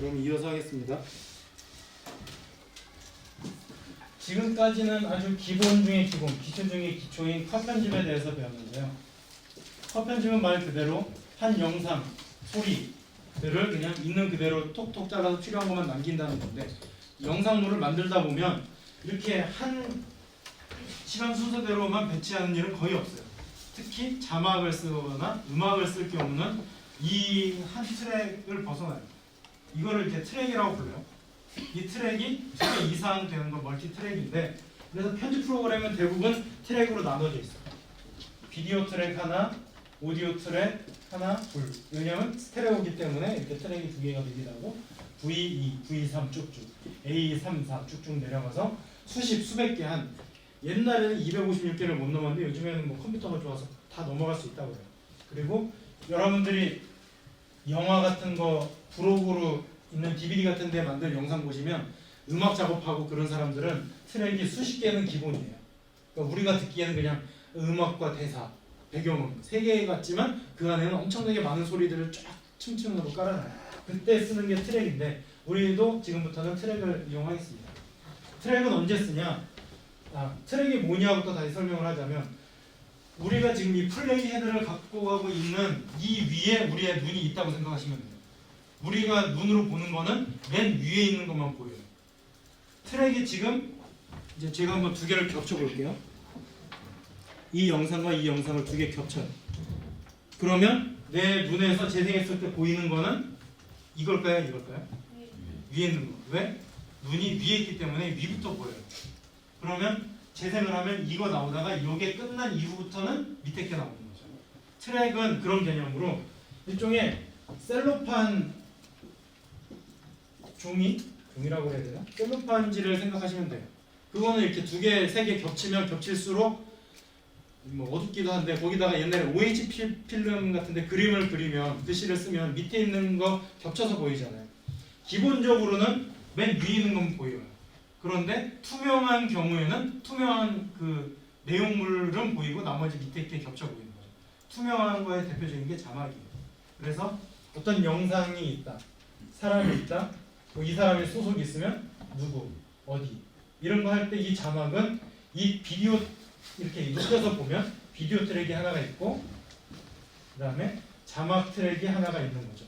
그럼 이어서 하겠습니다. 지금까지는 아주 기본 중에 기본, 기초 중에 기초인 컷 편집에 대해서 배웠는데요. 컷 편집은 말 그대로 한 영상, 소리들을 그냥 있는 그대로 톡톡 잘라서 필요한 것만 남긴다는 건데, 영상물을 만들다 보면 이렇게 한 시간 순서대로만 배치하는 일은 거의 없어요. 특히 자막을 쓰거나 음악을 쓸 경우는 이 한 트랙을 벗어나요. 이거를 이제 트랙이라고 불러요. 이 트랙이 2개 이상 되는 건 멀티 트랙인데, 그래서 편집 프로그램은 대부분 트랙으로 나눠져 있어요. 비디오 트랙 하나, 오디오 트랙 하나, 둘. 왜냐면 스테레오기 때문에 이렇게 트랙이 2개가 되기도 하고, V2, V3 쭉쭉, A3, 4 쭉쭉 내려가서 수백 개, 한 옛날에는 256개를 못 넘었는데 요즘에는 뭐 컴퓨터가 좋아서 다 넘어갈 수 있다고 해요. 그리고 여러분들이 영화 같은 거 브로그로 있는 DVD 같은 데 만든 영상 보시면 음악 작업하고 그런 사람들은 트랙이 수십 개는 기본이에요. 그러니까 우리가 듣기에는 그냥 음악과 대사, 배경음 3개 같지만 그 안에는 엄청나게 많은 소리들을 쫙 층층으로 깔아놔요. 그때 쓰는 게 트랙인데, 우리도 지금부터는 트랙을 이용하겠습니다. 트랙은 언제 쓰냐? 트랙이 뭐냐부터 다시 설명을 하자면, 우리가 지금 이 플레이 헤드를 갖고 가고 있는 이 위에 우리의 눈이 있다고 생각하시면 돼요. 우리가 눈으로 보는 거는 맨 위에 있는 것만 보여요. 트랙이 지금 이제 제가 한번 2개를 겹쳐 볼게요. 이 영상과 이 영상을 2개 겹쳐요. 그러면 내 눈에서 재생했을 때 보이는 거는 이걸까요? 이걸까요? 위에 있는 거. 왜? 눈이 위에 있기 때문에 위부터 보여요. 그러면 재생을 하면 이거 나오다가 이게 끝난 이후부터는 밑에 게 나오는 거죠. 트랙은 그런 개념으로 일종의 셀로판 종이라고 해야 되나? 셀로판지를 생각하시면 돼요. 그거는 이렇게 2개, 3개 겹치면 겹칠수록 뭐 어둡기도 한데, 거기다가 옛날에 OH 필름 같은데 그림을 그리면, 글씨를 쓰면 밑에 있는 거 겹쳐서 보이잖아요. 기본적으로는 맨 위에 있는 건 보여요. 그런데 투명한 경우에는 투명한 그 내용물은 보이고 나머지 밑에 게 겹쳐 보이는 거죠. 투명한 거의 대표적인 게 자막이에요. 그래서 어떤 영상이 있다, 사람이 있다, 뭐 이 사람의 소속이 있으면 누구, 어디, 이런 거 할 때 이 자막은 이 비디오 이렇게 눕혀서 보면 비디오 트랙이 하나가 있고 그 다음에 자막 트랙이 하나가 있는 거죠.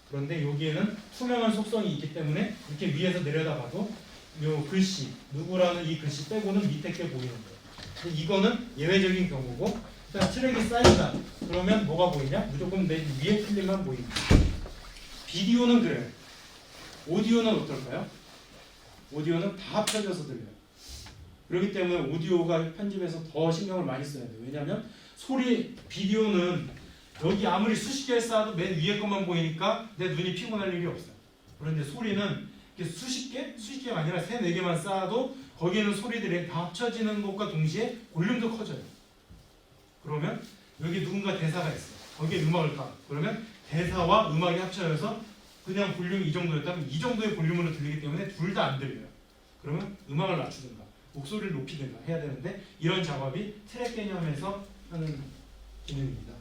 그런데 여기에는 투명한 속성이 있기 때문에 이렇게 위에서 내려다봐도 요 글씨, 누구라는 이 글씨 빼고는 밑에 게 보이는 거예요. 이거는 예외적인 경우고, 일단 트랙이 쌓인다. 그러면 뭐가 보이냐? 무조건 맨 위에 필름만 보입니다. 비디오는 그래요. 오디오는 어떨까요? 오디오는 다 합쳐져서 들려요. 그렇기 때문에 오디오가 편집에서 더 신경을 많이 써야 돼요. 왜냐하면 비디오는 여기 아무리 수십 개 쌓아도 맨 위에 것만 보이니까 내 눈이 피곤할 일이 없어요. 그런데 소리는 수십 개가 아니라 3-4개만 쌓아도 거기에는 소리들이 다 합쳐지는 것과 동시에 볼륨도 커져요. 그러면 여기 누군가 대사가 있어. 거기에 음악을 까. 그러면 대사와 음악이 합쳐져서 그냥 볼륨이 이 정도였다면 이 정도의 볼륨으로 들리기 때문에 둘 다 안 들려요. 그러면 음악을 낮추든가 목소리를 높이든가 해야 되는데, 이런 작업이 트랙 개념에서 하는 기능입니다.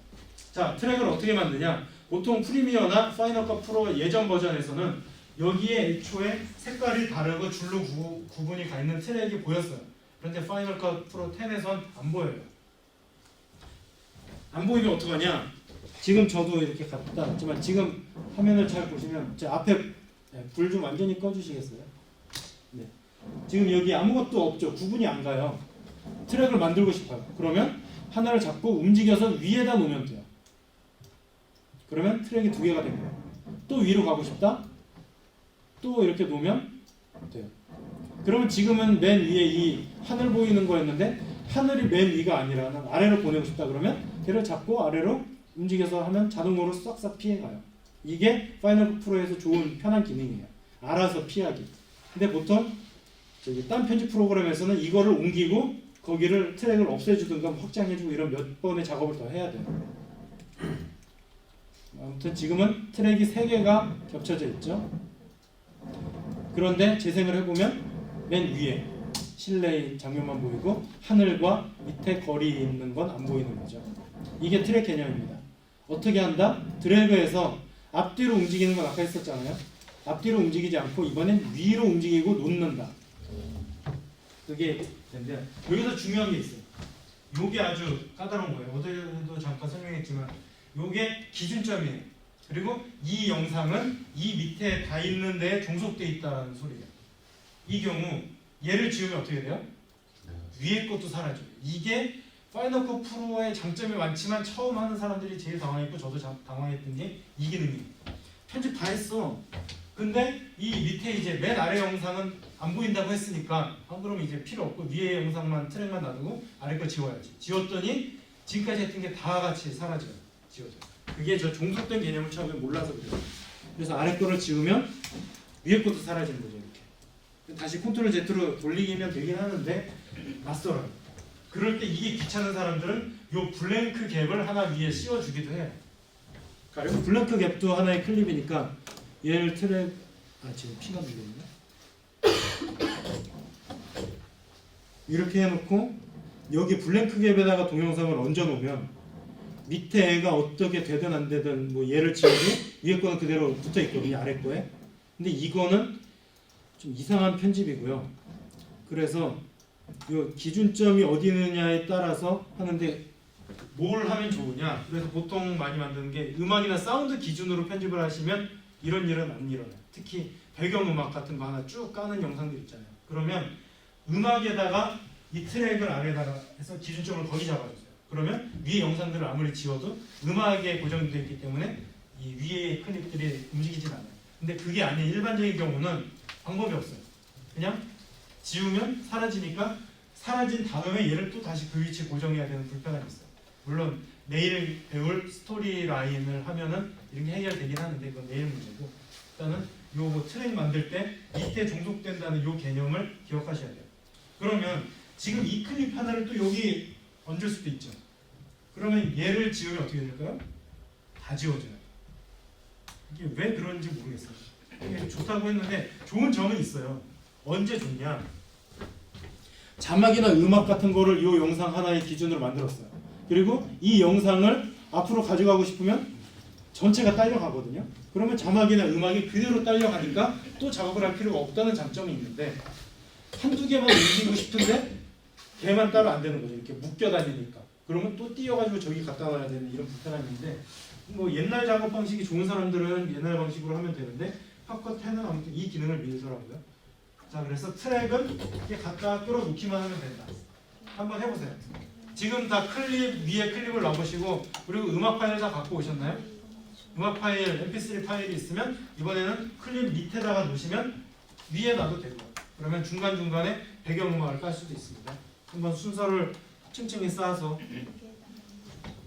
자, 트랙을 어떻게 만드냐? 보통 프리미어나 파이널 컷 프로 예전 버전에서는 여기에 애초에 색깔이 다르고 줄로 구분이 가 있는 트랙이 보였어요. 그런데 파이널 컷 프로 10에선 안 보여요. 안 보이면 어떡하냐? 지금 저도 이렇게 갖다 놨지만 지금 화면을 잘 보시면 제 앞에 불 좀 완전히 꺼주시겠어요? 네. 지금 여기 아무것도 없죠. 구분이 안 가요. 트랙을 만들고 싶어요. 그러면 하나를 잡고 움직여서 위에다 놓으면 돼요. 그러면 트랙이 2개가 됩니다. 또 위로 가고 싶다? 또 이렇게 놓으면 돼요. 그러면 지금은 맨 위에 이 하늘 보이는 거였는데, 하늘이 맨 위가 아니라 아래로 보내고 싶다 그러면 걔를 잡고 아래로 움직여서 하면 자동으로 싹싹 피해가요. 이게 파이널 컷 프로에서 좋은 편한 기능이에요. 알아서 피하기. 근데 보통 딴 편집 프로그램에서는 이거를 옮기고 거기를 트랙을 없애주든가 확장해주고 이런 몇 번의 작업을 더 해야 돼요. 아무튼 지금은 트랙이 3개가 겹쳐져 있죠. 그런데 재생을 해보면 맨 위에 실내 장면만 보이고 하늘과 밑에 거리 있는 건 안 보이는 거죠. 이게 트랙 개념입니다. 어떻게 한다? 드래그해서 앞뒤로 움직이는 건 아까 했었잖아요. 앞뒤로 움직이지 않고 이번엔 위로 움직이고 놓는다. 그게 되는데 여기서 중요한 게 있어요. 요게 아주 까다로운 거예요. 어제도 잠깐 설명했지만 요게 기준점이에요. 그리고 이 영상은 이 밑에 다 있는 데에 종속돼 있다는 소리예요. 이 경우 얘를 지우면 어떻게 돼요? 위에 것도 사라져요. 이게 파이널 컷 프로의 장점이 많지만 처음 하는 사람들이 제일 당황했고 저도 당황했던 게 이 기능이에요. 편집 다 했어. 근데 이 밑에 이제 맨 아래 영상은 안 보인다고 했으니까 그러면 이제 필요 없고 위에 영상만 트랙만 놔두고 아래 거 지워야지. 지웠더니 지금까지 했던 게 다 같이 사라져요. 지워져요. 그게 저 종속된 개념을 처음에 몰라서 그래요. 그래서 아래 거를 지우면 위에 것도 사라지는 거죠. 이렇게. 다시 컨트롤 Z로 돌리면 되긴 하는데 낯설어요. 그럴 때 이게 귀찮은 사람들은 요 블랭크 갭을 하나 위에 씌워주기도 해요. 그러니까 블랭크 갭도 하나의 클립이니까 얘를 트랙 지금 피가 물렸네. 이렇게 해놓고 여기 블랭크 갭에다가 동영상을 얹어 놓으면 밑에 애가 어떻게 되든 안 되든 뭐 얘를 지워도 위에 거는 그대로 붙어 있거든요. 아래 거에. 근데 이거는 좀 이상한 편집이고요. 그래서 이 기준점이 어디 있느냐에 따라서 하는데 뭘 하면 좋으냐. 그래서 보통 많이 만드는 게 음악이나 사운드 기준으로 편집을 하시면 이런 일은 안 일어나요. 특히 배경음악 같은 거 하나 쭉 까는 영상들 있잖아요. 그러면 음악에다가 이 트랙을 아래다가 해서 기준점을 거기 잡아주세요. 그러면 위에 영상들을 아무리 지워도 음악에 고정되어 있기 때문에 이 위에 클립들이 움직이진 않아요. 근데 그게 아닌 일반적인 경우는 방법이 없어요. 그냥 지우면 사라지니까 사라진 다음에 얘를 또 다시 그 위치에 고정해야 되는 불편함이 있어요. 물론 내일 배울 스토리 라인을 하면은 이런 게 해결되긴 하는데 그건 내일 문제고 일단은 요 트랙 만들 때 밑에 종속된다는 요 개념을 기억하셔야 돼요. 그러면 지금 이 클립 하나를 또 여기 얹을 수도 있죠. 그러면 얘를 지우면 어떻게 될까요? 다 지워져요. 이게 왜 그런지 모르겠어요. 이게 좋다고 했는데 좋은 점은 있어요. 언제 좋냐? 자막이나 음악 같은 거를 이 영상 하나의 기준으로 만들었어요. 그리고 이 영상을 앞으로 가져가고 싶으면 전체가 딸려가거든요. 그러면 자막이나 음악이 그대로 딸려가니까 또 작업을 할 필요가 없다는 장점이 있는데 한두 개만 움직이고 싶은데 걔만 따로 안 되는 거죠. 이렇게 묶여 다니니까. 그러면 또 띄어가지고 저기 갖다 놔야 되는 이런 불편함이 있는데 뭐 옛날 작업 방식이 좋은 사람들은 옛날 방식으로 하면 되는데 팝컷 10은 아무튼 이 기능을 밀더라고요. 자, 그래서 트랙은 이렇게 갖다 끌어놓기만 하면 된다. 한번 해보세요. 지금 다 클립 위에 클립을 놔보시고 그리고 음악 파일 다 갖고 오셨나요? 음악 파일, mp3 파일이 있으면 이번에는 클립 밑에다가 놓으시면 위에 놔도 되고 그러면 중간중간에 배경음악을 깔 수도 있습니다. 한번 순서를 층층이 쌓아서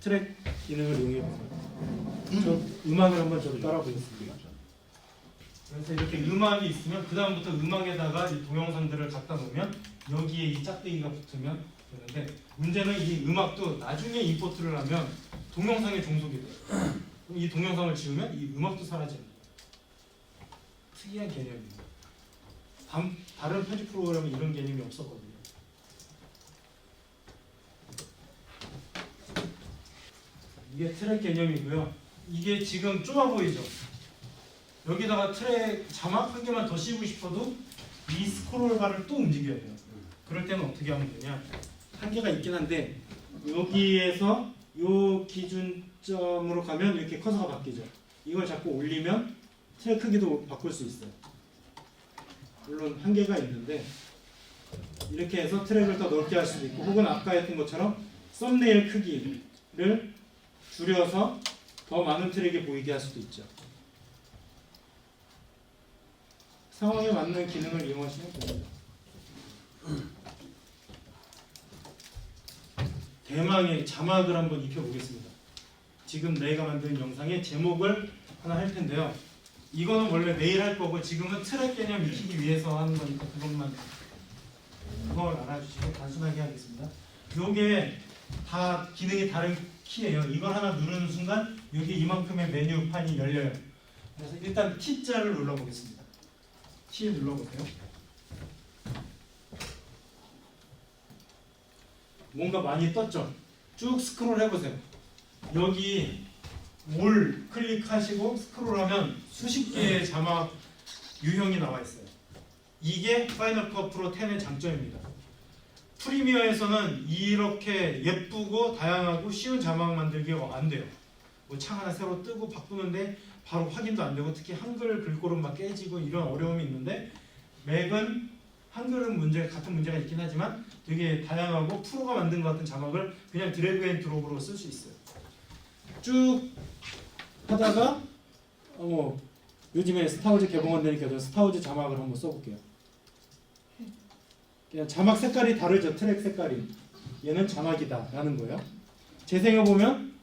트랙 기능을 이용해보세요. 저 음악을 한번 좀 따라보겠습니다. 그래서 이렇게 음악이 있으면 그 다음부터 음악에다가 이 동영상들을 갖다 놓으면 여기에 이 짝대기가 붙으면 되는데 문제는 이 음악도 나중에 임포트를 하면 동영상에 종속이 돼요. 그럼 이 동영상을 지우면 이 음악도 사라지는 거예요. 특이한 개념입니다. 다른 편집 프로그램은 이런 개념이 없었거든요. 이게 트랙 개념이고요. 이게 지금 좁아 보이죠? 여기다가 트랙 자막 한 개만 더 씌우고 싶어도 이 스크롤 바를 또 움직여야 돼요. 그럴 때는 어떻게 하면 되냐? 한계가 있긴 한데 여기에서 요 기준점으로 가면 이렇게 커서가 바뀌죠. 이걸 자꾸 올리면 트랙 크기도 바꿀 수 있어요. 물론 한계가 있는데 이렇게 해서 트랙을 더 넓게 할 수도 있고 혹은 아까 했던 것처럼 썸네일 크기를 줄여서 더 많은 트랙이 보이게 할 수도 있죠. 상황에 맞는 기능을 이용하시면 됩니다. 대망의 자막을 한번 입혀보겠습니다. 지금 내가 만든 영상의 제목을 하나 할 텐데요. 이거는 원래 내일 할 거고 지금은 트랙 개념 익히기 위해서 하는 거니까 그걸 알아주시고 단순하게 하겠습니다. 요게 다 기능이 다른 키예요. 이걸 하나 누르는 순간 여기 이만큼의 메뉴판이 열려요. 그래서 일단 T자를 눌러보겠습니다. T 눌러보세요. 뭔가 많이 떴죠? 쭉 스크롤 해보세요. 여기 올 클릭하시고 스크롤하면 수십 개의 자막 유형이 나와 있어요. 이게 파이널 컷 프로 10의 장점입니다. 프리미어에서는 이렇게 예쁘고 다양하고 쉬운 자막 만들기가 안 돼요. 뭐 창 하나 새로 뜨고 바꾸는데 바로 확인도 안 되고 특히 한글 글꼴은 막 깨지고 이런 어려움이 있는데 맥은 한글은 같은 문제가 있긴 하지만 되게 다양하고 프로가 만든 것 같은 자막을 그냥 드래그 앤 드롭으로 쓸 수 있어요. 쭉 하다가 요즘에 스타워즈 개봉한 되니까 저 스타워즈 자막을 한번 써볼게요. 그냥 자막 색깔이 다르죠. 트랙 색깔이. 얘는 자막이다 라는 거예요. 재생해보면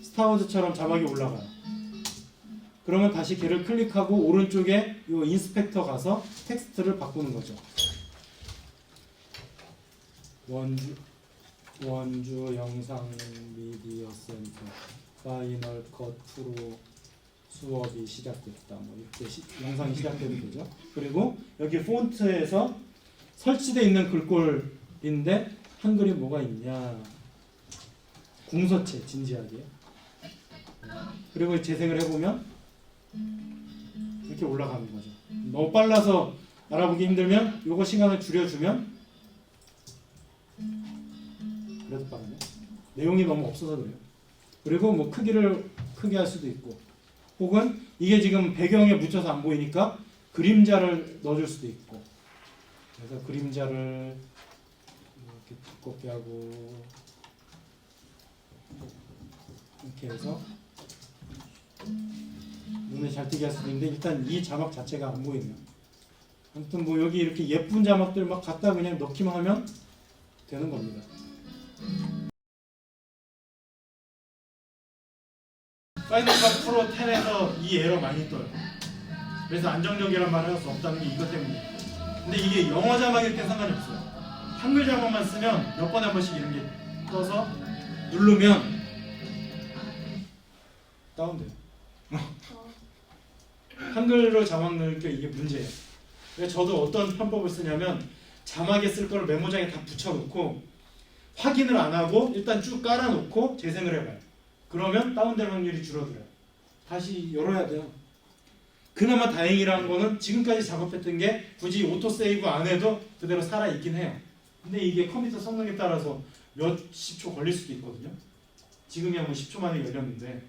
스타워즈처럼 자막이 올라가요. 그러면 다시 걔를 클릭하고 오른쪽에 이 인스펙터 가서 텍스트를 바꾸는 거죠. 원주 영상 미디어 센터 파이널 컷 프로 수업이 시작됐다. 뭐 이렇게 영상이 시작되면 되죠. 그리고 여기 폰트에서 설치되어 있는 글꼴인데 한글이 뭐가 있냐. 궁서체 진지하게. 그리고 재생을 해보면 이렇게 올라가는 거죠. 너무 빨라서 알아보기 힘들면 요거 시간을 줄여주면 그래도 빠르네. 내용이 너무 없어서 그래요. 그리고 뭐 크기를 크게 할 수도 있고 혹은 이게 지금 배경에 묻혀서 안 보이니까 그림자를 넣어줄 수도 있고 그래서 그림자를 이렇게 두껍게 하고 이렇게 해서 눈에 잘 띄게 할 수도 있는데 일단 이 자막 자체가 안 보이네요. 아무튼 뭐 여기 이렇게 예쁜 자막들 막 갖다 그냥 넣기만 하면 되는 겁니다. 파이널 컷 프로 10에서 이 에러 많이 떠요. 그래서 안정적이란 말을 할 수 없다는 게 이것 때문이에요. 근데 이게 영어 자막일 때 상관이 없어요. 한글 자막만 쓰면 몇 번에 한 번씩 이런 게 떠서 누르면 다운돼요. 한글로 자막 넣을 게 이게 문제예요. 그래서 저도 어떤 편법을 쓰냐면 자막에 쓸 거를 메모장에 다 붙여놓고 확인을 안 하고 일단 쭉 깔아놓고 재생을 해봐요. 그러면 다운될 확률이 줄어들어요. 다시 열어야 돼요. 그나마 다행이라는 거는 지금까지 작업했던 게 굳이 오토세이브 안 해도 그대로 살아있긴 해요. 근데 이게 컴퓨터 성능에 따라서 몇십 초 걸릴 수도 있거든요. 지금이야 뭐 10초 만에 열렸는데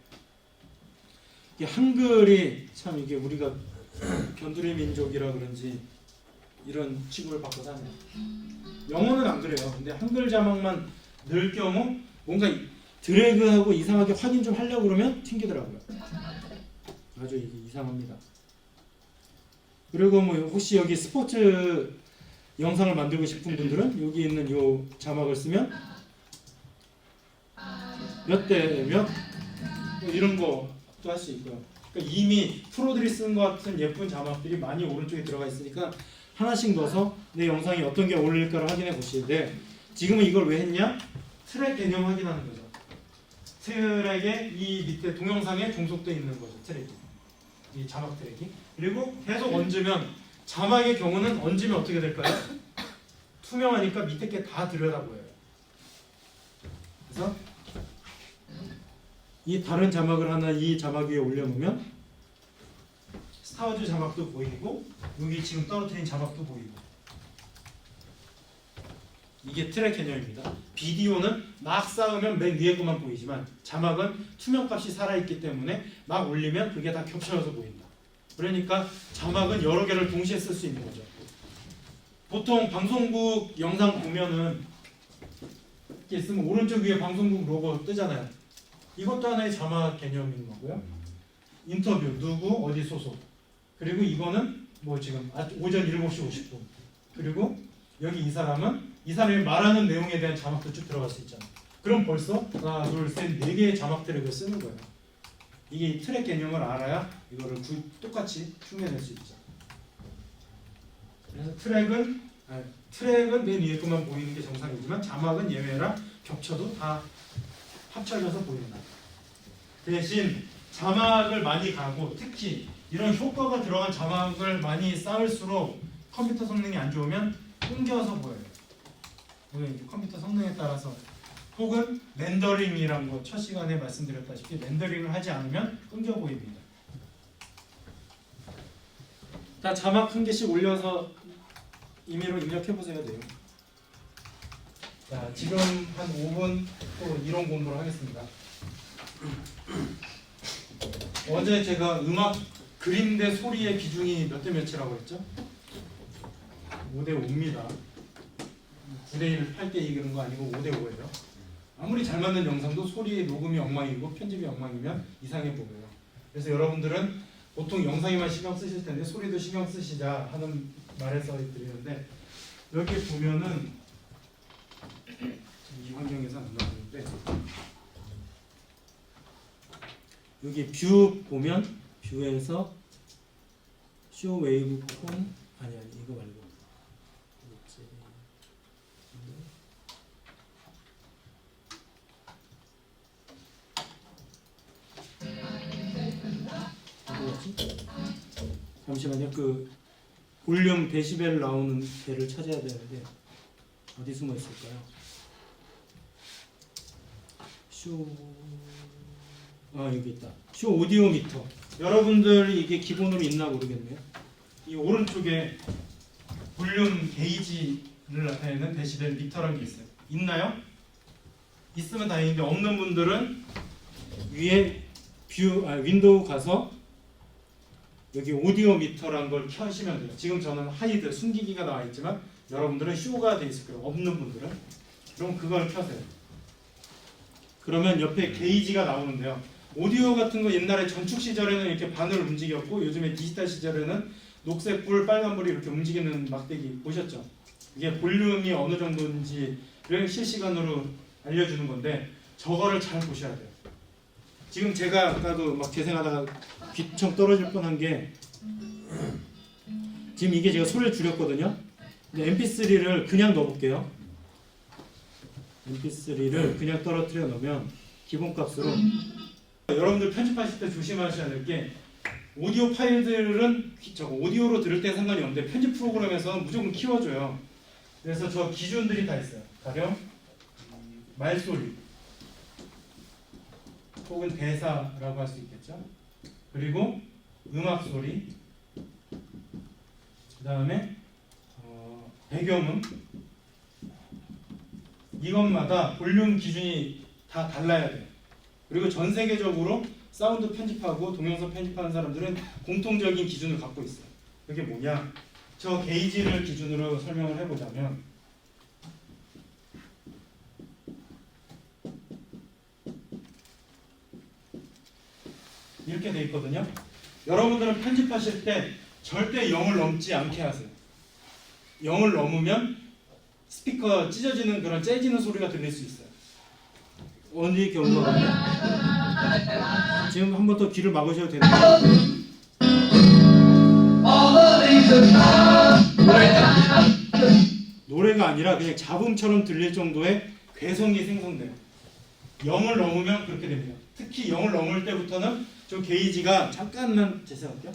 이게 한글이 참 이게 우리가 견두리 민족이라 그런지 이런 취급을 받고 사네요. 영어는 안 그래요. 근데 한글 자막만 넣을 경우 뭔가 드래그하고 이상하게 확인 좀 하려고 그러면 튕기더라고요. 아주 이게 이상합니다. 그리고 뭐 혹시 여기 스포츠 영상을 만들고 싶은 분들은 여기 있는 이 자막을 쓰면 몇 대 몇 이런 것도 할 수 있고요. 그러니까 이미 프로들이 쓴 것 같은 예쁜 자막들이 많이 오른쪽에 들어가 있으니까 하나씩 넣어서 내 영상이 어떤 게 어울릴까를 확인해 보시는데 지금은 이걸 왜 했냐? 트랙 개념 확인하는 거죠. 트랙에 이 밑에 동영상에 종속되어 있는 거죠. 트랙이. 이 자막 트랙이. 그리고 계속 얹으면 자막의 경우는 얹으면 어떻게 될까요? 투명하니까 밑에 게 다 들여다 보여요. 그래서 이 다른 자막을 하나 이 자막 위에 올려놓으면 스타워즈 자막도 보이고 여기 지금 떨어뜨린 자막도 보이고 이게 트랙 개념입니다. 비디오는 막 쌓으면 맨 위에 것만 보이지만 자막은 투명값이 살아있기 때문에 막 올리면 그게 다 겹쳐져서 보인다. 그러니까 자막은 여러 개를 동시에 쓸 수 있는 거죠. 보통 방송국 영상 보면은 이렇게 있으면 오른쪽 위에 방송국 로고 뜨잖아요. 이것도 하나의 자막 개념인 거고요. 인터뷰, 누구, 어디 소속. 그리고 이거는 뭐 지금 오전 7시 50분. 그리고 여기 이 사람이 말하는 내용에 대한 자막도 쭉 들어갈 수 있잖아요. 그럼 벌써 하나, 둘, 셋, 4개의 자막 트랙을 쓰는 거예요. 이게 트랙 개념을 알아야 이거를 똑같이 흉내낼 수 있죠. 그래서 트랙은 맨 위에 것만 보이는 게 정상이지만 자막은 예외라 겹쳐도 다 합쳐져서 보인다. 대신 자막을 많이 가고 특히 이런 효과가 들어간 자막을 많이 쌓을수록 컴퓨터 성능이 안 좋으면 끊겨서 보여요. 오늘 컴퓨터 성능에 따라서 혹은 렌더링이란 거 첫 시간에 말씀드렸다시피 렌더링을 하지 않으면 끊겨 보입니다. 다 자막 한 개씩 올려서 임의로 입력해 보세요. 내용. 자, 지금 한 5분 또 이론 공부를 하겠습니다. 어제 제가 음악 그림 대 소리의 비중이 몇 대 몇이라고 했죠? 5대 5입니다. 9대 1, 8대 2 그런 거 아니고 5대 5예요. 아무리 잘 맞는 영상도 소리 녹음이 엉망이고 편집이 엉망이면 이상해 보여요. 그래서 여러분들은 보통 영상에만 신경 쓰실 텐데 소리도 신경 쓰시자 하는 말에서 드리는데, 여기 보면은 이 환경에서 안 나오는데, 여기 뷰 보면 뷰에서 쇼 웨이브 폰 아니 이거 말고 잠시만요. 그 볼륨 데시벨 나오는 데를 찾아야 되는데 어디 숨어 있을까요? 여기 있다. 쇼 오디오 미터. 여러분들이 이게 기본으로 있나 모르겠네요. 이 오른쪽에 볼륨 게이지를 나타내는 데시벨 미터라는 게 있어요. 있나요? 있으면 다행인데 없는 분들은 위에 윈도우 가서 여기 오디오 미터라는 걸 켜시면 돼요. 지금 저는 하이드 숨기기가 나와 있지만 여러분들은 쇼가 돼 있을 거예요. 없는 분들은. 그럼 그걸 켜세요. 그러면 옆에 게이지가 나오는데요. 오디오 같은 거 옛날에 전축 시절에는 이렇게 바늘 움직였고, 요즘에 디지털 시절에는 녹색 불, 빨간 불이 이렇게 움직이는 막대기 보셨죠? 이게 볼륨이 어느 정도인지를 실시간으로 알려주는 건데, 저거를 잘 보셔야 돼요. 지금 제가 아까도 막 재생하다가 귀청 떨어질 뻔한 게, 지금 이게 제가 소리를 줄였거든요. 근데 mp3를 그냥 넣어볼게요. mp3를 그냥 떨어뜨려 놓으면 기본값으로, 여러분들 편집하실 때 조심하셔야 될 게, 오디오 파일들은 저거 오디오로 들을 때 상관이 없는데 편집 프로그램에서는 무조건 키워줘요. 그래서 저 기준들이 다 있어요. 가령 말소리 혹은 대사라고 할 수 있겠죠. 그리고 음악 소리, 그 다음에 배경음, 이것마다 볼륨 기준이 다 달라야 돼요. 그리고 전 세계적으로 사운드 편집하고 동영상 편집하는 사람들은 공통적인 기준을 갖고 있어요. 그게 뭐냐? 저 게이지를 기준으로 설명을 해보자면, 이렇게 돼 있거든요. 여러분들은 편집하실 때 절대 0을 넘지 않게 하세요. 0을 넘으면 스피커 찢어지는 그런 째지는 소리가 들릴 수 있어요. 어느 경우가 지금 한 번 더 귀를 막으셔도 되는데, 노래가 아니라 그냥 잡음처럼 들릴 정도의 괴성이 생성돼요. 0을 넘으면 그렇게 됩니다. 특히 0을 넘을 때부터는 저 게이지가 잠깐만 재생할게요.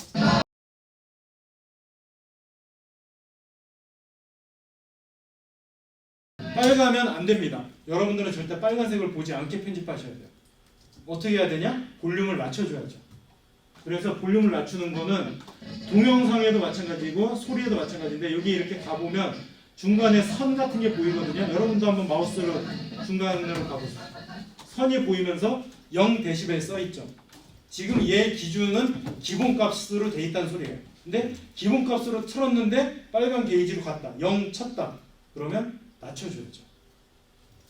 빨가면 안 됩니다. 여러분들은 절대 빨간색을 보지 않게 편집하셔야 돼요. 어떻게 해야 되냐? 볼륨을 낮춰줘야죠. 그래서 볼륨을 낮추는 거는 동영상에도 마찬가지고 소리에도 마찬가지인데, 여기 이렇게 가보면 중간에 선 같은 게 보이거든요. 여러분도 한번 마우스로 중간으로 가보세요. 선이 보이면서 0dB 써있죠. 지금 얘 기준은 기본값으로 돼 있다는 소리예요. 근데 기본값으로 틀었는데 빨간 게이지로 갔다. 0 쳤다. 그러면 낮춰줘야죠.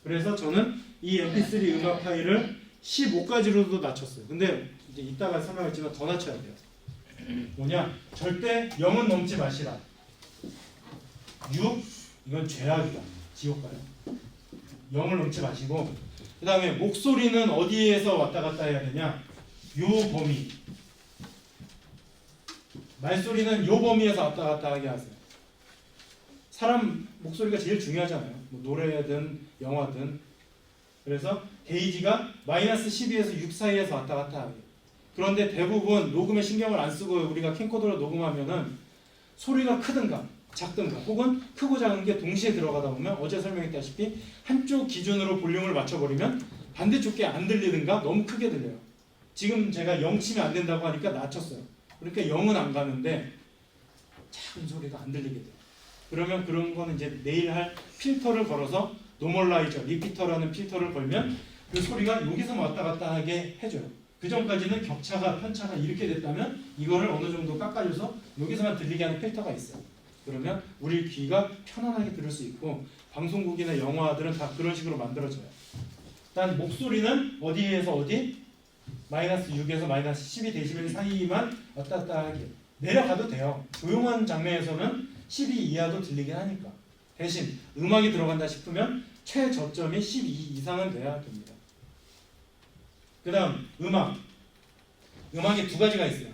그래서 저는 이 mp3 음악 파일을 15까지로도 낮췄어요. 근데 이제 이따가 설명했지만 더 낮춰야 돼요. 뭐냐? 절대 0은 넘지 마시라. 6? 이건 죄악이다. 지옥 가요. 0을 넘지 마시고, 그 다음에 목소리는 어디에서 왔다 갔다 해야 되냐? 요 범위. 말소리는 요 범위에서 왔다 갔다 하게 하세요. 사람 목소리가 제일 중요하잖아요. 뭐 노래든 영화든. 그래서 게이지가 마이너스 12에서 6 사이에서 왔다 갔다 하게. 그런데 대부분 녹음에 신경을 안 쓰고 우리가 캠코더로 녹음하면은 소리가 크든가 작든가 혹은 크고 작은 게 동시에 들어가다 보면, 어제 설명했다시피 한쪽 기준으로 볼륨을 맞춰버리면 반대쪽 게 안 들리든가 너무 크게 들려요. 지금 제가 0 치면 안 된다고 하니까 낮췄어요. 그러니까 0은 안 가는데 작은 소리가 안 들리게 돼요. 그러면 그런 거는 이제 내일 할 필터를 걸어서 노멀라이저, 리피터라는 필터를 걸면 그 소리가 여기서 왔다 갔다 하게 해줘요. 그 전까지는 격차가, 편차가 이렇게 됐다면 이거를 어느 정도 깎아줘서 여기서만 들리게 하는 필터가 있어요. 그러면 우리 귀가 편안하게 들을 수 있고 방송국이나 영화들은 다 그런 식으로 만들어져요. 일단 목소리는 어디에서 어디? 마이너스 6에서 마이너스 12dB 사이만 왔다 갔다 하게 내려가도 돼요. 조용한 장면에서는 12 이하도 들리긴 하니까. 대신 음악이 들어간다 싶으면 최저점이 12 이상은 돼야 됩니다. 그 다음 음악이 두 가지가 있어요.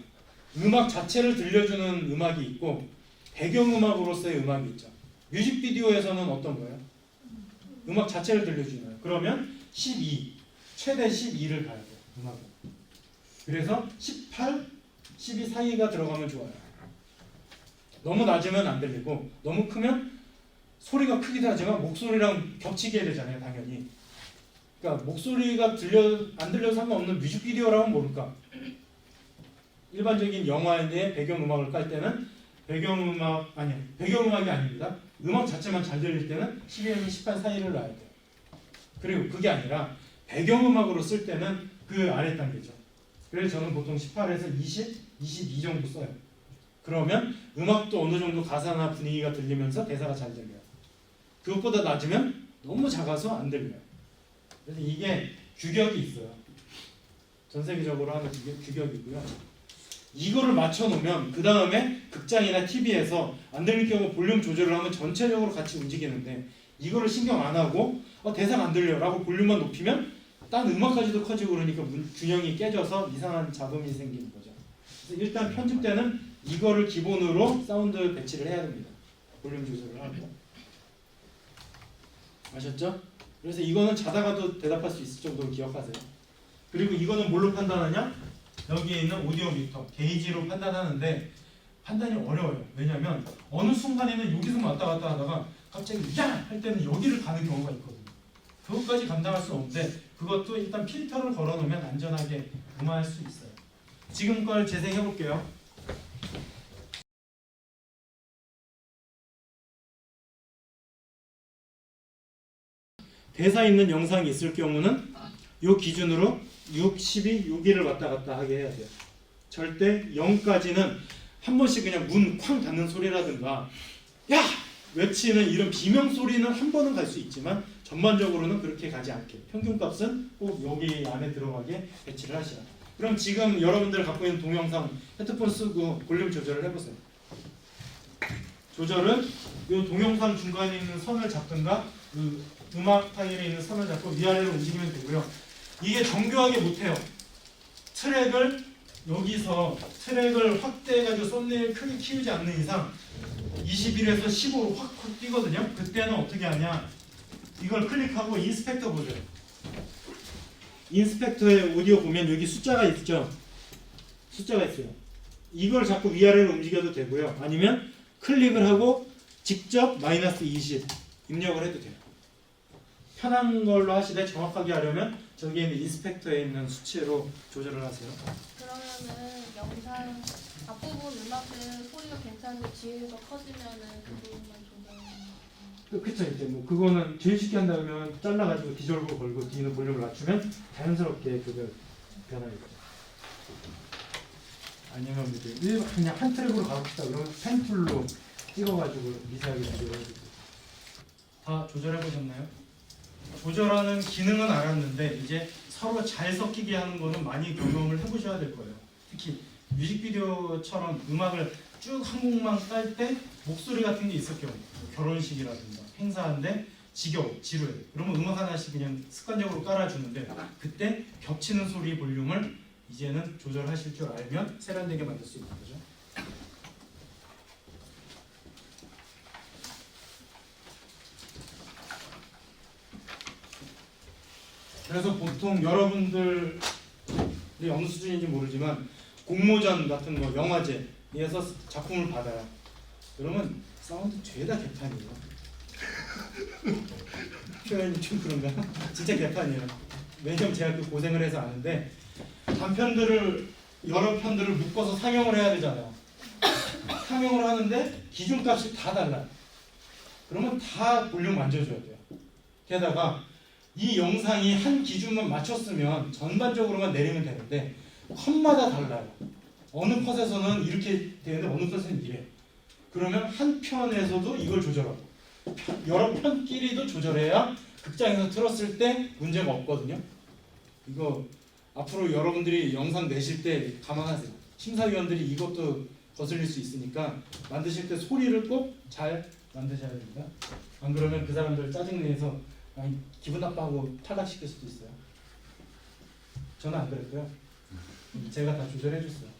음악 자체를 들려주는 음악이 있고 배경음악으로서의 음악이 있죠. 뮤직비디오에서는 어떤 거예요? 음악 자체를 들려주나요? 그러면 12, 최대 12를 가야 돼요. 음악은. 그래서 18, 12 사이가 들어가면 좋아요. 너무 낮으면 안 들리고 너무 크면 소리가 크기도 하지만 목소리랑 겹치게 해야 되잖아요. 당연히. 그러니까 목소리가 안 들려도 상관없는 뮤직비디오라면 모를까? 일반적인 영화의 배경음악을 깔 때는 배경음악이 아닙니다. 음악 자체만 잘 들릴 때는 12에서 18 사이를 놔야 돼요. 그리고 그게 아니라 배경음악으로 쓸 때는 그 아래 단계죠. 그래서 저는 보통 18에서 20, 22 정도 써요. 그러면 음악도 어느 정도 가사나 분위기가 들리면서 대사가 잘 들려요. 그것보다 낮으면 너무 작아서 안 들려요. 그래서 이게 규격이 있어요. 전 세계적으로 하는 규격이고요. 이거를 맞춰놓으면 그 다음에 극장이나 TV에서 안 들릴 경우 볼륨 조절을 하면 전체적으로 같이 움직이는데 이거를 신경 안 하고 대사가 안 들려 라고 볼륨만 높이면 딴 음악까지도 커지고 그러니까 균형이 깨져서 이상한 잡음이 생기는 거죠. 그래서 일단 편집 때는 이거를 기본으로 사운드 배치를 해야 됩니다. 볼륨 조절을 하고. 아셨죠? 그래서 이거는 자다가도 대답할 수 있을 정도로 기억하세요. 그리고 이거는 뭘로 판단하냐? 여기에 있는 오디오 미터, 게이지로 판단하는데 판단이 어려워요. 왜냐하면 어느 순간에는 여기서 왔다 갔다 하다가 갑자기 야! 할 때는 여기를 가는 경우가 있거든요. 그것까지 감당할 수 없는데 그것도 일단 필터를 걸어놓으면 안전하게 음화할 수 있어요. 지금 걸 재생해 볼게요. 대사 있는 영상이 있을 경우는 이 기준으로 6, 12, 6일을 왔다 갔다 하게 해야 돼요. 절대 0까지는 한 번씩 그냥 문 쾅 닫는 소리라든가 야! 외치는 이런 비명 소리는 한 번은 갈 수 있지만 전반적으로는 그렇게 가지 않게 평균값은 꼭 여기 안에 들어가게 배치를 하시라. 그럼 지금 여러분들 갖고 있는 동영상 헤드폰 쓰고 볼륨 조절을 해보세요. 조절은 이 동영상 중간에 있는 선을 잡든가 그 음악 파일에 있는 선을 잡고 위아래로 움직이면 되고요. 이게 정교하게 못해요. 여기서 트랙을 확대해가지고 썸네일 크게 키우지 않는 이상 21에서 15로 확 뛰거든요. 그때는 어떻게 하냐? 이걸 클릭하고 인스펙터 보세요. 인스펙터의 오디오 보면 여기 숫자가 있죠. 숫자가 있어요. 이걸 자꾸 위아래로 움직여도 되고요. 아니면 클릭을 하고 직접 마이너스 20 입력을 해도 돼요. 편한 걸로 하시되 정확하게 하려면 저기에 있는 인스펙터에 있는 수치로 조절을 하세요. 그러면은 영상 앞부분 음악은 소리가 괜찮은데 뒤에서 커지면은 그 부분만 조절하는 그쵸. 이제 뭐 그거는 제일 쉽게 한다면 잘라가지고 디졸브 걸고 뒤는 볼륨을 낮추면 자연스럽게 변하겠죠. 아니면 이제 그냥 한 트랙으로 가고 싶다 그러면 펜툴로 찍어가지고 미세하게 조절해주고. 다 조절해보셨나요? 조절하는 기능은 알았는데 이제 서로 잘 섞이게 하는 거는 많이 경험을 해보셔야 될 거예요. 특히 뮤직비디오처럼 음악을 쭉 한 곡만 깔 때 목소리 같은 게 있을 경우 결혼식이라든가 행사인데 지루해. 그러면 음악 하나씩 그냥 습관적으로 깔아주는데 그때 겹치는 소리 볼륨을 이제는 조절하실 줄 알면 세련되게 만들 수 있는 거죠. 그래서 보통 여러분들이 어느 수준인지 모르지만 공모전 같은 거 영화제에서 작품을 받아요. 그러면 사운드 죄다 개판이에요. 표현이 좀 그런가? 진짜 개판이에요. 왜냐면 제가 그 고생을 해서 아는데 단편들을 여러 편들을 묶어서 상영을 해야 되잖아요. 상영을 하는데 기준값이 다 달라요. 그러면 다 볼륨 만져줘야 돼요. 게다가 이 영상이 한 기준만 맞췄으면 전반적으로만 내리면 되는데 컷마다 달라요. 어느 컷에서는 이렇게 되는데 어느 컷에서는 이래. 그러면 한 편에서도 이걸 조절하고 여러 편끼리도 조절해야 극장에서 틀었을 때 문제가 없거든요. 이거 앞으로 여러분들이 영상 내실 때 감안하세요. 심사위원들이 이것도 거슬릴 수 있으니까 만드실 때 소리를 꼭 잘 만드셔야 됩니다. 안 그러면 그 사람들 짜증내서 기분 나빠하고 탈락시킬 수도 있어요. 저는 안 그랬고요. 제가 다 조절해 줬어요.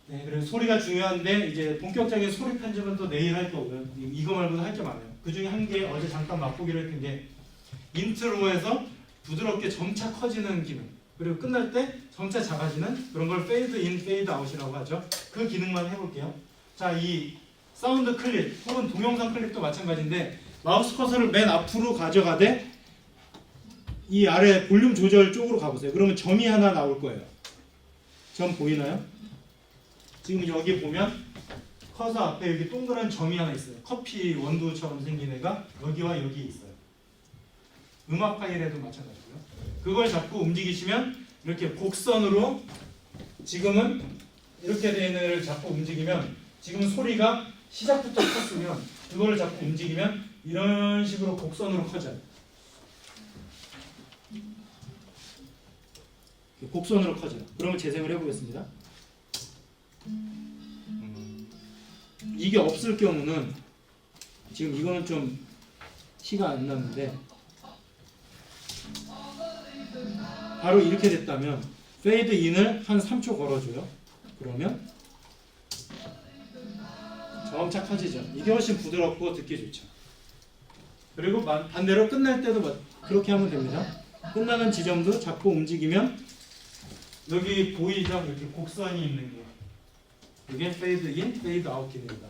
네, 그리고 소리가 중요한데 이제 본격적인 소리 편집은 또 내일 할 거고요. 이거 말고도 할 게 많아요. 그 중에 한 개 어제 잠깐 맛보기로 했던 게 인트로에서 부드럽게 점차 커지는 기능, 그리고 끝날 때 점차 작아지는 그런 걸 페이드 인, 페이드 아웃이라고 하죠. 그 기능만 해볼게요. 자, 이 사운드 클립 혹은 동영상 클립도 마찬가지인데 마우스 커서를 맨 앞으로 가져가되 이 아래 볼륨 조절 쪽으로 가보세요. 그러면 점이 하나 나올 거예요. 점 보이나요? 지금 여기 보면 커서 앞에 여기 동그란 점이 하나 있어요. 커피 원두처럼 생긴 애가 여기와 여기에 있어요. 음악 파일에도 마찬가지고요. 그걸 자꾸 움직이시면 이렇게 곡선으로 지금은 이렇게 되어 있는 애를 자꾸 움직이면 지금 소리가 시작부터 컸으면 그거를 자꾸 움직이면 이런 식으로 곡선으로 커져요. 곡선으로 커져요. 그러면 재생을 해보겠습니다. 이게 없을 경우는 지금 이거는 좀 티가 안 나는데 바로 이렇게 됐다면 페이드 인을 한 3초 걸어줘요. 그러면 점차 커지죠. 이게 훨씬 부드럽고 듣기 좋죠. 그리고 반대로 끝날 때도 그렇게 하면 됩니다. 끝나는 지점도 자꾸 움직이면 여기 보이죠? 이렇게 곡선이 있는 게 이게 페이드 인, 페이드 아웃 기능입니다.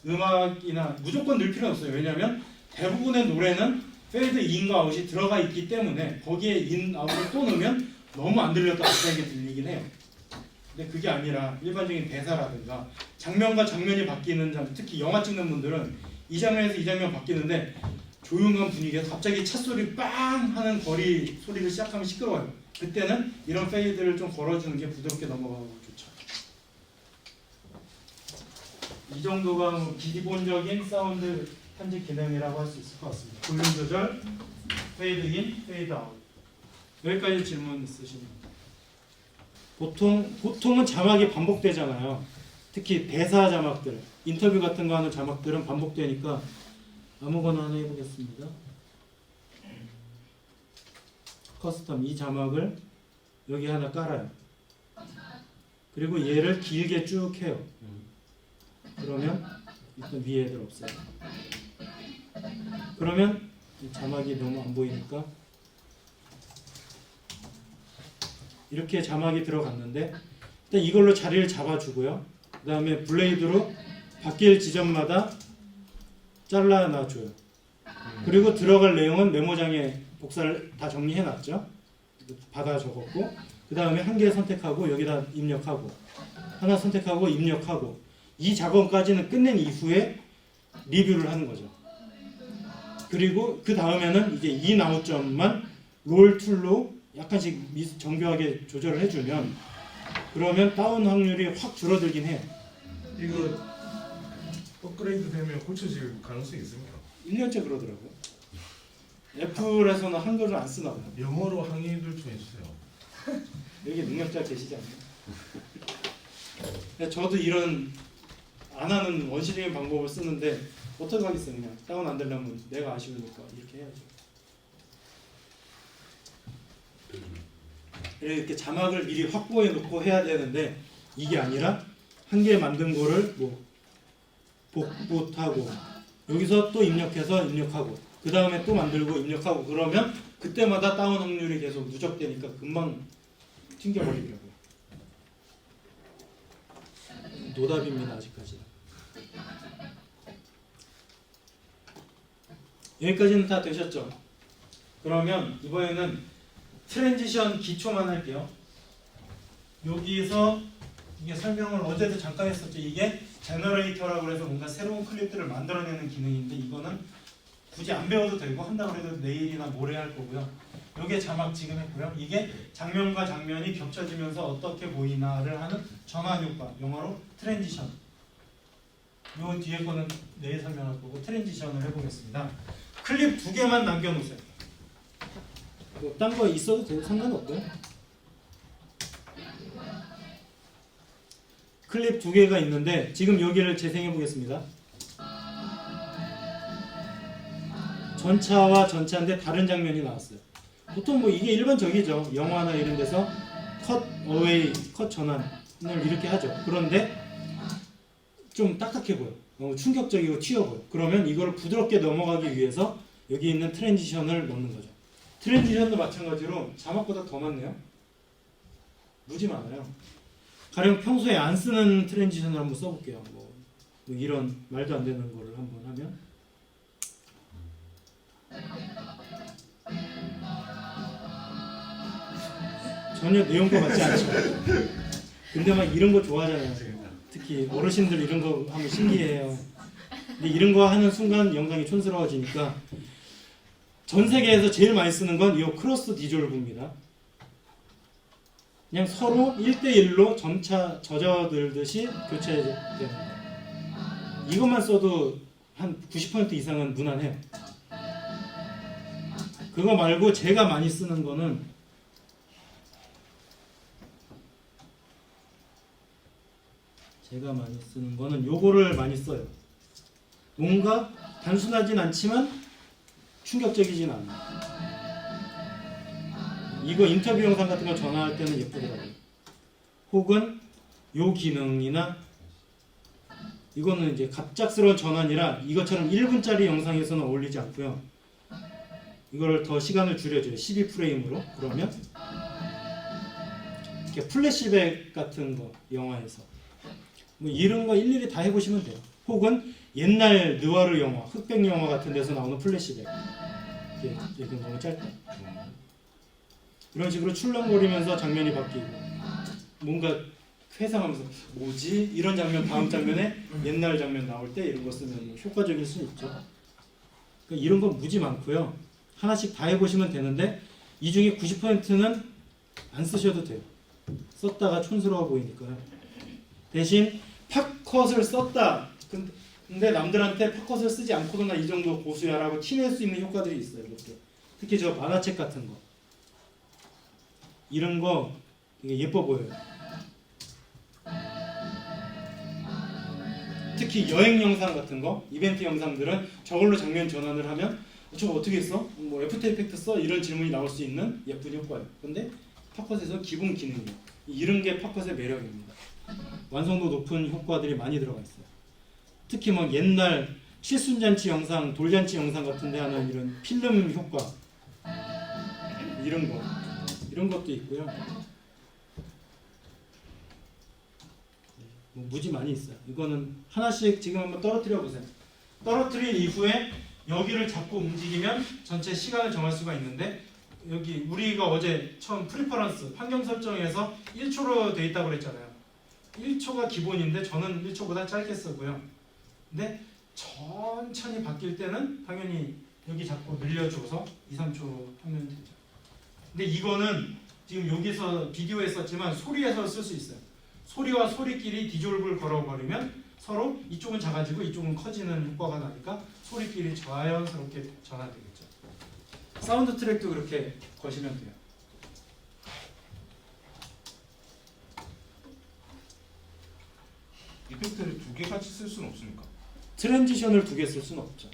음악이나 무조건 넣을 필요는 없어요. 왜냐하면 대부분의 노래는 페이드 인과 아웃이 들어가 있기 때문에 거기에 인, 아웃을 또 넣으면 너무 안 들렸다 갑자기 들리긴 해요. 근데 그게 아니라 일반적인 대사라든가 장면과 장면이 바뀌는 장, 특히 영화 찍는 분들은 이 장면에서 이 장면 바뀌는데 조용한 분위기에서 갑자기 찻소리 빵 하는 거리 소리를 시작하면 시끄러워요. 그때는 이런 페이드를 좀 걸어주는 게 부드럽게 넘어가고 좋죠. 이 정도가 기본적인 사운드 편집 기능이라고 할 수 있을 것 같습니다. 볼륨 조절, 페이드 인, 페이드 아웃. 여기까지 질문 있으시면. 보통은 자막이 반복되잖아요. 특히 대사 자막들, 인터뷰 같은 거 하는 자막들은 반복되니까 아무거나 하나 해보겠습니다. 커스텀 이 자막을 여기 하나 깔아요. 그리고 얘를 길게 쭉 해요. 그러면 일단 위에 애들 없어요. 그러면 이 자막이 너무 안 보이니까 이렇게 자막이 들어갔는데 일단 이걸로 자리를 잡아주고요. 그 다음에 블레이드로 바뀔 지점마다 잘라놔줘요. 그리고 들어갈 내용은 메모장에 복사를 다 정리해놨죠. 받아 적었고 그 다음에 한 개 선택하고 여기다 입력하고 하나 선택하고 입력하고 이 작업까지는 끝낸 이후에 리뷰를 하는 거죠. 그리고 그 다음에는 이제 이 나웃점만 롤 툴로 약간씩 정교하게 조절을 해주면 그러면 다운 확률이 확 줄어들긴 해요. 이거 업그레이드 되면 고쳐질 가능성이 있습니까? 1년째 그러더라고요. 애플에서는 한글을 안 쓰나 봐요. 영어로 항의를 좀 해주세요. 여기 능력자 계시지 않나요? 근데 저도 이런 안 하는 원시적인 방법을 쓰는데 어떻게 하겠어요. 그냥 다운 안 되려면 내가 아쉬우니까 이렇게 해야죠. 이렇게 자막을 미리 확보해 놓고 해야 되는데 이게 아니라 한 개 만든 거를 뭐 복붙하고 여기서 또 입력해서 입력하고 그 다음에 또 만들고 입력하고 그러면 그때마다 다운 확률이 계속 누적되니까 금방 튕겨버리더라고요. 노답입니다 아직까지. 여기까지는 다 되셨죠? 그러면 이번에는 트랜지션 기초만 할게요. 여기서 이게 설명을 어제도 잠깐 했었죠. 이게 제너레이터라고 해서 뭔가 새로운 클립들을 만들어내는 기능인데 이거는 굳이 안 배워도 되고 한다고 해도 내일이나 모레 할 거고요. 이게 자막 지금 했고요. 이게 장면과 장면이 겹쳐지면서 어떻게 보이나를 하는 전환 효과, 영어로 트랜지션. 요 뒤에 거는 내일 설명할 거고 트랜지션을 해보겠습니다. 클립 2개만 남겨놓으세요. 뭐 딴 거 있어도 돼요. 상관없고요. 클립 2개가 있는데 지금 여기를 재생해 보겠습니다. 전차와 전차인데 다른 장면이 나왔어요. 보통 뭐 이게 일반적이죠. 영화나 이런 데서 컷 어웨이, 컷 전환을 이렇게 하죠. 그런데 좀 딱딱해 보여. 너무 충격적이고 튀어 보여. 그러면 이걸 부드럽게 넘어가기 위해서 여기 있는 트랜지션을 넣는 거죠. 트랜지션도 마찬가지로 자막보다 더 많네요. 무지 많아요. 가령 평소에 안 쓰는 트랜지션을 한번 써볼게요. 뭐 이런 말도 안 되는 거를 한번 하면 전혀 내용과 같지 않죠. 근데 막 이런 거 좋아하잖아요. 특히 어르신들 이런 거 하면 신기해요. 근데 이런 거 하는 순간 영상이 촌스러워지니까 전 세계에서 제일 많이 쓰는 건 이 크로스 디졸브입니다. 그냥 서로 1대1로 점차 젖어들듯이 교체되는 거예요. 이것만 써도 한 90% 이상은 무난해요. 그거 말고 제가 많이 쓰는 거는 요거를 많이 써요. 뭔가 단순하진 않지만 충격적이진 않아요. 이거 인터뷰 영상 같은 거 전화할 때는 예쁘더라고요. 혹은 요 기능이나 이거는 이제 갑작스러운 전환이라 이것처럼 1분짜리 영상에서는 어울리지 않고요. 이거를 더 시간을 줄여줘요. 12프레임으로. 그러면 이렇게 플래시백 같은 거 영화에서 뭐 이런 거 일일이 다 해보시면 돼요. 혹은 옛날 느와르 영화, 흑백 영화 같은 데서 나오는 플래시백 이렇게 너무 짧다. 이런 식으로 출렁거리면서 장면이 바뀌고 뭔가 회상하면서 뭐지? 이런 장면 다음 장면에 옛날 장면 나올 때 이런 거 쓰면 뭐 효과적일 수 있죠. 그러니까 이런 건 무지 많고요. 하나씩 다 해보시면 되는데 이 중에 90%는 안 쓰셔도 돼요. 썼다가 촌스러워 보이니까요. 대신 팝컷을 썼다. 근데 남들한테 팝컷을 쓰지 않고도 나 이 정도 고수야라고 티낼 수 있는 효과들이 있어요. 이렇게. 특히 저 만화책 같은 거. 이런 거 되게 예뻐 보여요. 특히 여행 영상 같은 거, 이벤트 영상들은 저걸로 장면 전환을 하면 저거 어떻게 써? 뭐 애프터 이펙트 써? 이런 질문이 나올 수 있는 예쁜 효과예요. 근데 팝컷에서 기본 기능이에요. 이런 게 팝컷의 매력입니다. 완성도 높은 효과들이 많이 들어가 있어요. 특히 막 옛날 칠순잔치 영상, 돌잔치 영상 같은 데 하는 이런 필름 효과 이런 것도 있고요. 뭐 무지 많이 있어요. 이거는 하나씩 지금 한번 떨어뜨려 보세요. 떨어뜨린 이후에 여기를 잡고 움직이면 전체 시간을 정할 수가 있는데 여기 우리가 어제 처음 프리퍼런스 환경 설정에서 1초로 돼 있다고 그랬잖아요. 1초가 기본인데 저는 1초보다 짧게 쓰고요. 근데 천천히 바뀔 때는 당연히 여기 잡고 늘려줘서 2, 3초 하면 되죠. 근데 이거는 지금 여기서 비디오에 썼지만 소리에서 쓸 수 있어요. 소리와 소리끼리 디졸브를 걸어버리면 서로 이쪽은 작아지고 이쪽은 커지는 효과가 나니까 소리끼리 자연스럽게 전환되겠죠. 사운드 트랙도 그렇게 거시면 돼요. 이펙트를 2개 같이 쓸 수는 없습니까? 트랜지션을 2개 쓸 수는 없죠.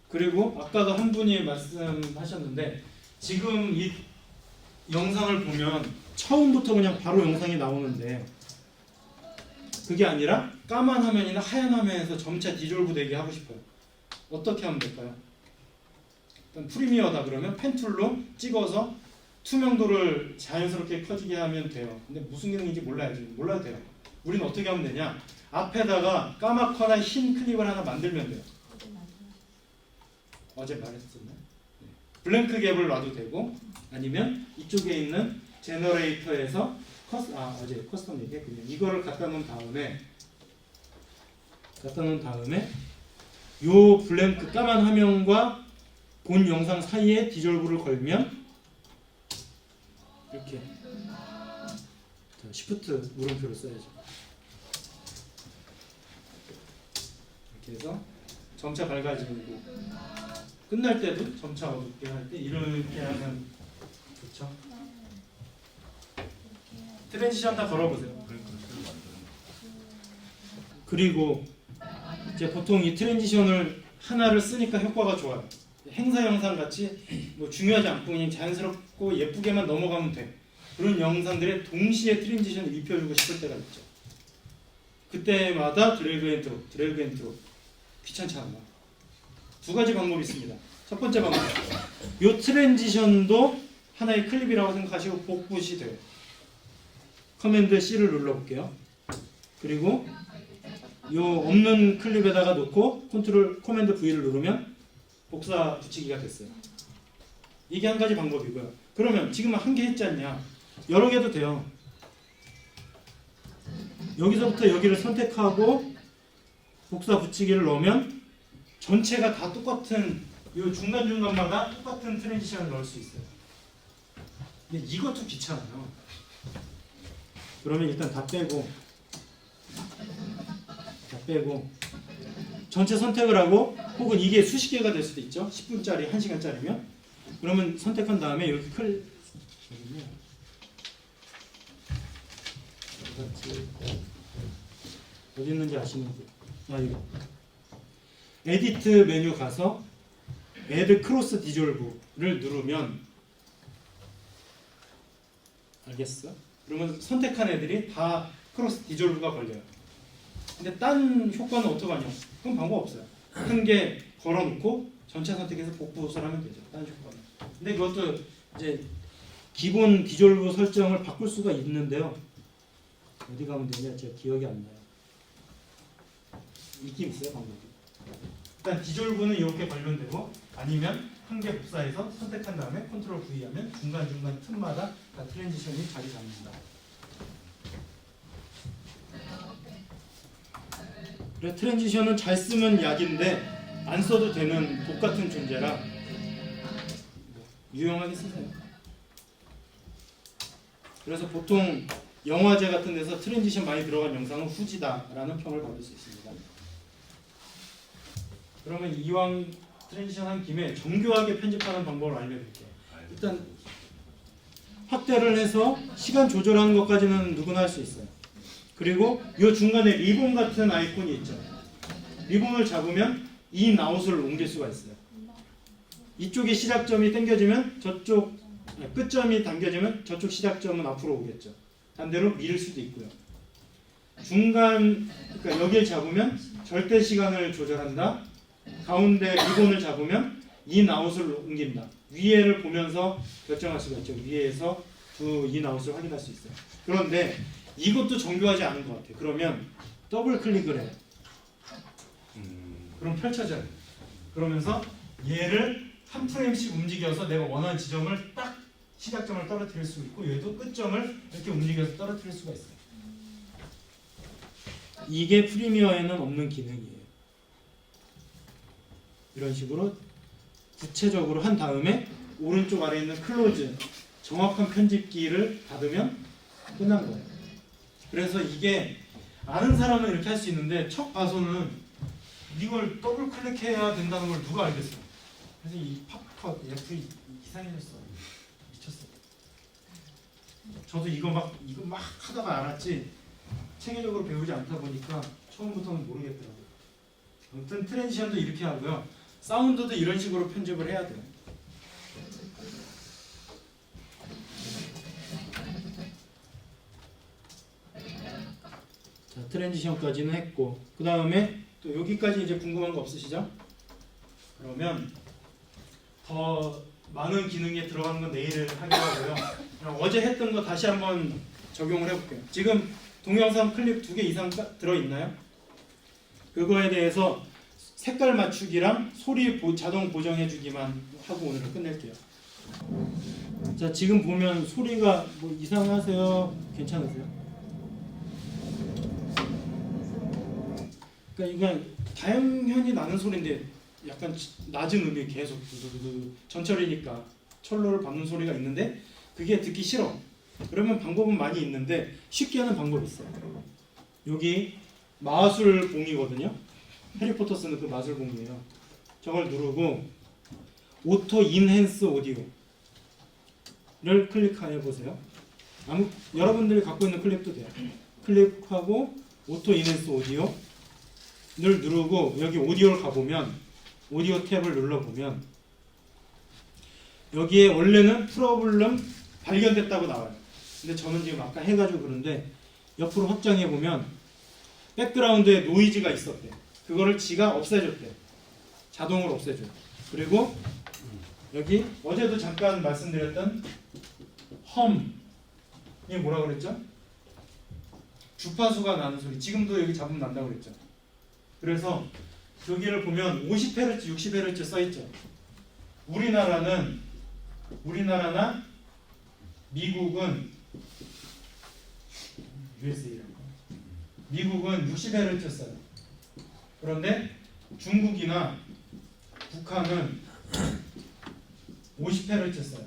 그리고 아까도 한 분이 말씀하셨는데 지금 이 영상을 보면 처음부터 그냥 바로 영상이 나오는데 그게 아니라 까만 화면이나 하얀 화면에서 점차 디졸브 되게 하고 싶어요. 어떻게 하면 될까요? 일단 프리미어다 그러면 펜툴로 찍어서 투명도를 자연스럽게 커지게 하면 돼요. 근데 무슨 기능인지 몰라야죠. 몰라도 돼요. 우리는 어떻게 하면 되냐? 앞에다가 까맣거나 흰 클립을 하나 만들면 돼요. 어제 말했었나? 네. 블랭크 갭을 놔도 되고 아니면 이쪽에 있는 제너레이터에서 어제 커스텀 얘기했군요. 이거를 갖다 놓은 다음에 요 블랭크 까만 화면과 본 영상 사이에 디졸브를 걸면 이렇게 시프트 물음표를 써야죠. 이렇게 해서 점차 밝아지고 끝날 때도 점차 어둡게 할 때 이렇게 하면 좋죠. 트랜지션 다 걸어보세요. 그리고 이제 보통 이 트랜지션을 하나를 쓰니까 효과가 좋아요. 행사 영상 같이 뭐 중요하지 않고 그냥 자연스럽고 예쁘게만 넘어가면 돼. 그런 영상들에 동시에 트랜지션을 입혀주고 싶을 때가 있죠. 그때마다 드래그 앤 드롭 귀찮지 않나? 두 가지 방법이 있습니다. 첫 번째 방법, 이 트랜지션도 하나의 클립이라고 생각하시고 복붙이 돼요. 커맨드 C를 눌러볼게요. 그리고 이 없는 클립에다가 놓고 커맨드 V를 누르면 복사 붙이기가 됐어요. 이게 한 가지 방법이고요. 그러면 지금 한 개 했지 않냐? 여러 개도 돼요. 여기서부터 여기를 선택하고 복사 붙이기를 넣으면 전체가 다 똑같은 이 중간중간마다 똑같은 트랜지션을 넣을 수 있어요. 근데 이것도 귀찮아요. 그러면 일단 다 빼고 전체 선택을 하고 혹은 이게 수십 개가 될 수도 있죠. 10분짜리, 1시간짜리면 그러면 선택한 다음에 여기 어디 있는지 아시는 분? 이거 에디트 메뉴 가서 Add Cross Dissolve를 누르면 알겠어? 그러면 선택한 애들이 다 크로스 디졸브가 걸려요. 근데 딴 효과는 어떡하냐? 그건 방법 없어요. 한 개 걸어놓고 전체 선택해서 복붙을 하면 되죠. 딴 효과는. 근데 그것도 이제 기본 디졸브 설정을 바꿀 수가 있는데요. 어디 가면 되냐? 제가 기억이 안 나요. 있긴 있어요, 방법이. 일단 디졸브는 이렇게 걸면 되고 아니면 한 개 복사해서 선택한 다음에 컨트롤 V 하면 중간중간 틈마다 다 트랜지션이 자리 잡는다. 그래, 트랜지션은 잘 쓰면 약인데 안 써도 되는 독 같은 존재라 유용하게 쓰세요. 그래서 보통 영화제 같은 데서 트랜지션 많이 들어간 영상은 후지다라는 평을 받을 수 있습니다. 그러면 이왕 트랜지션 한 김에 정교하게 편집하는 방법을 알려드릴게요. 일단 확대를 해서 시간 조절하는 것까지는 누구나 할 수 있어요. 그리고 이 중간에 리본 같은 아이콘이 있죠. 리본을 잡으면 인, 아웃을 옮길 수가 있어요. 이쪽에 시작점이 당겨지면 저쪽 끝점이 당겨지면 저쪽 시작점은 앞으로 오겠죠. 반대로 밀을 수도 있고요. 중간 그러니까 여기를 잡으면 절대 시간을 조절한다. 가운데 리본을 잡으면 인, 아웃을 옮긴다. 위에를 보면서 결정할 수가 있죠. 위에서 두 인, 아웃을 확인할 수 있어요. 그런데 이것도 정교하지 않은 것 같아요. 그러면 더블 클릭을 해요. 그럼 펼쳐져요. 그러면서 얘를 한 프레임씩 움직여서 내가 원하는 지점을 딱 시작점을 떨어뜨릴 수 있고 얘도 끝점을 이렇게 움직여서 떨어뜨릴 수가 있어요. 이게 프리미어에는 없는 기능이에요. 이런 식으로 구체적으로 한 다음에 오른쪽 아래에 있는 클로즈 정확한 편집기를 닫으면 끝난 거예요. 그래서 이게 아는 사람은 이렇게 할 수 있는데 척 봐서는 이걸 더블 클릭해야 된다는 걸 누가 알겠어. 그래서 이 팝컷 F 이상해졌어. 미쳤어. 저도 이거 막 하다가 알았지 체계적으로 배우지 않다 보니까 처음부터는 모르겠더라고요. 아무튼 트랜지션도 이렇게 하고요. 사운드도 이런 식으로 편집을 해야 돼요. 자, 트랜지션까지는 했고 그 다음에 또 여기까지 이제 궁금한 거 없으시죠? 그러면 더 많은 기능에 들어가는 건 내일 하기로 하고요. 그냥 어제 했던 거 다시 한번 적용을 해볼게요. 지금 동영상 클립 2개 이상 들어있나요? 그거에 대해서 색깔 맞추기랑 소리 자동 보정해주기만 하고 오늘은 끝낼게요. 자, 지금 보면 소리가 뭐 이상하세요? 괜찮으세요? 그러니까 이건 당연히 나는 소리인데 약간 낮은 음이 계속 두두두두 전철이니까 철로를 밟는 소리가 있는데 그게 듣기 싫어. 그러면 방법은 많이 있는데 쉽게 하는 방법이 있어요. 여기 마술봉이거든요. 해리포터 쓰는 그 마술봉이에요. 저걸 누르고 오토 인핸스 오디오를 클릭해 보세요. 여러분들이 갖고 있는 클립도 돼요. 클릭하고 오토 인핸스 오디오를 누르고 여기 오디오를 가보면 오디오 탭을 눌러보면 여기에 원래는 프로블럼 발견됐다고 나와요. 근데 저는 지금 아까 해가지고 그런데 옆으로 확장해보면 백그라운드에 노이즈가 있었대. 그거를 지가 없애줬대. 자동으로 없애줘요. 그리고 여기 어제도 잠깐 말씀드렸던 험, 이게 뭐라고 그랬죠? 주파수가 나는 소리. 지금도 여기 잡으면 난다고 그랬죠. 그래서 여기를 보면 50Hz, 60Hz 써있죠. 우리나라나 미국은 미국은 60Hz 써요. 그런데 중국이나 북한은 50Hz 써요.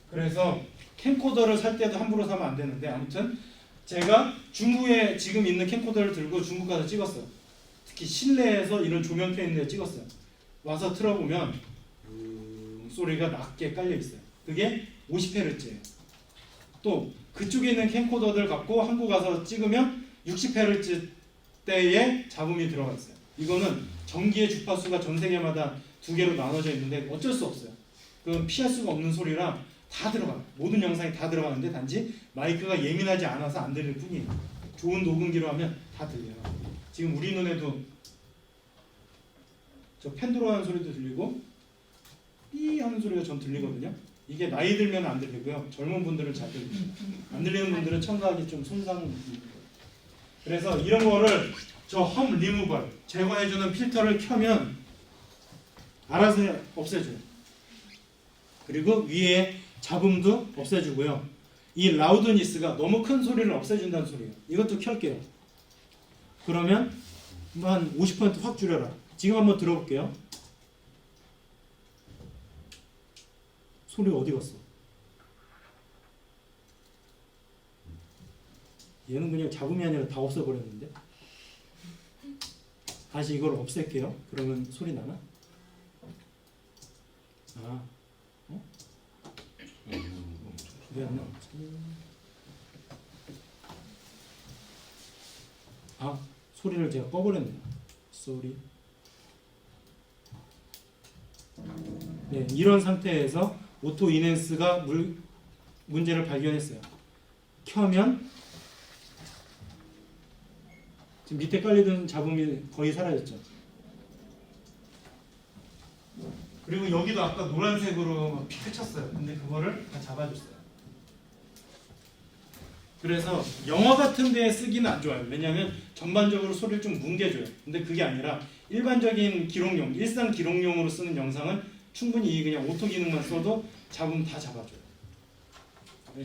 그래서 캠코더를 살 때도 함부로 사면 안 되는데 아무튼 제가 중국에 지금 있는 캠코더를 들고 중국 가서 찍었어요. 특히 실내에서 이런 조명 켜 있는 데 찍었어요. 와서 틀어보면 소리가 낮게 깔려 있어요. 그게 50Hz예요. 또 그쪽에 있는 캠코더들 갖고 한국 가서 찍으면 60Hz대의 잡음이 들어가 있어요. 이거는 전기의 주파수가 전 세계마다 두 개로 나눠져 있는데 어쩔 수 없어요. 그건 피할 수가 없는 소리라 다 들어가요. 모든 영상이 다 들어가는데 단지 마이크가 예민하지 않아서 안 들릴 뿐이에요. 좋은 녹음기로 하면 다 들려요. 지금 우리 눈에도 저 펜 들어가는 소리도 들리고 삐 하는 소리가 전 들리거든요. 이게 나이 들면 안 들리고요. 젊은 분들은 잘 들리고 안 들리는 분들은 청각이 좀 손상이 있는 거예요. 그래서 이런 거를 저 험 리무벌 제거해주는 필터를 켜면 알아서 없애줘요. 그리고 위에 잡음도 없애주고요. 이 라우드니스가 너무 큰 소리를 없애준다는 소리예요. 이것도 켤게요. 그러면 한 50% 확 줄여라. 지금 한번 들어볼게요. 소리 어디 갔어? 얘는 그냥 잡음이 아니라 다 없애버렸는데. 다시 이걸 없앨게요. 그러면 소리 나나? 아, 어? 왜 안 나? 아, 소리를 제가 꺼버렸네요. 소리. 네, 이런 상태에서 오토 인핸스가 문제를 발견했어요. 켜면 지금 밑에 깔리던 잡음이 거의 사라졌죠. 그리고 여기도 아까 노란색으로 막 피크 쳤어요. 근데 그거를 다 잡아줬어요. 그래서 영화 같은 데에 쓰기는 안 좋아요. 왜냐하면 전반적으로 소리를 좀 뭉개줘요. 근데 그게 아니라 일반적인 기록용, 일상 기록용으로 쓰는 영상은 충분히 그냥 오토 기능만 써도 잡음 다 잡아줘요.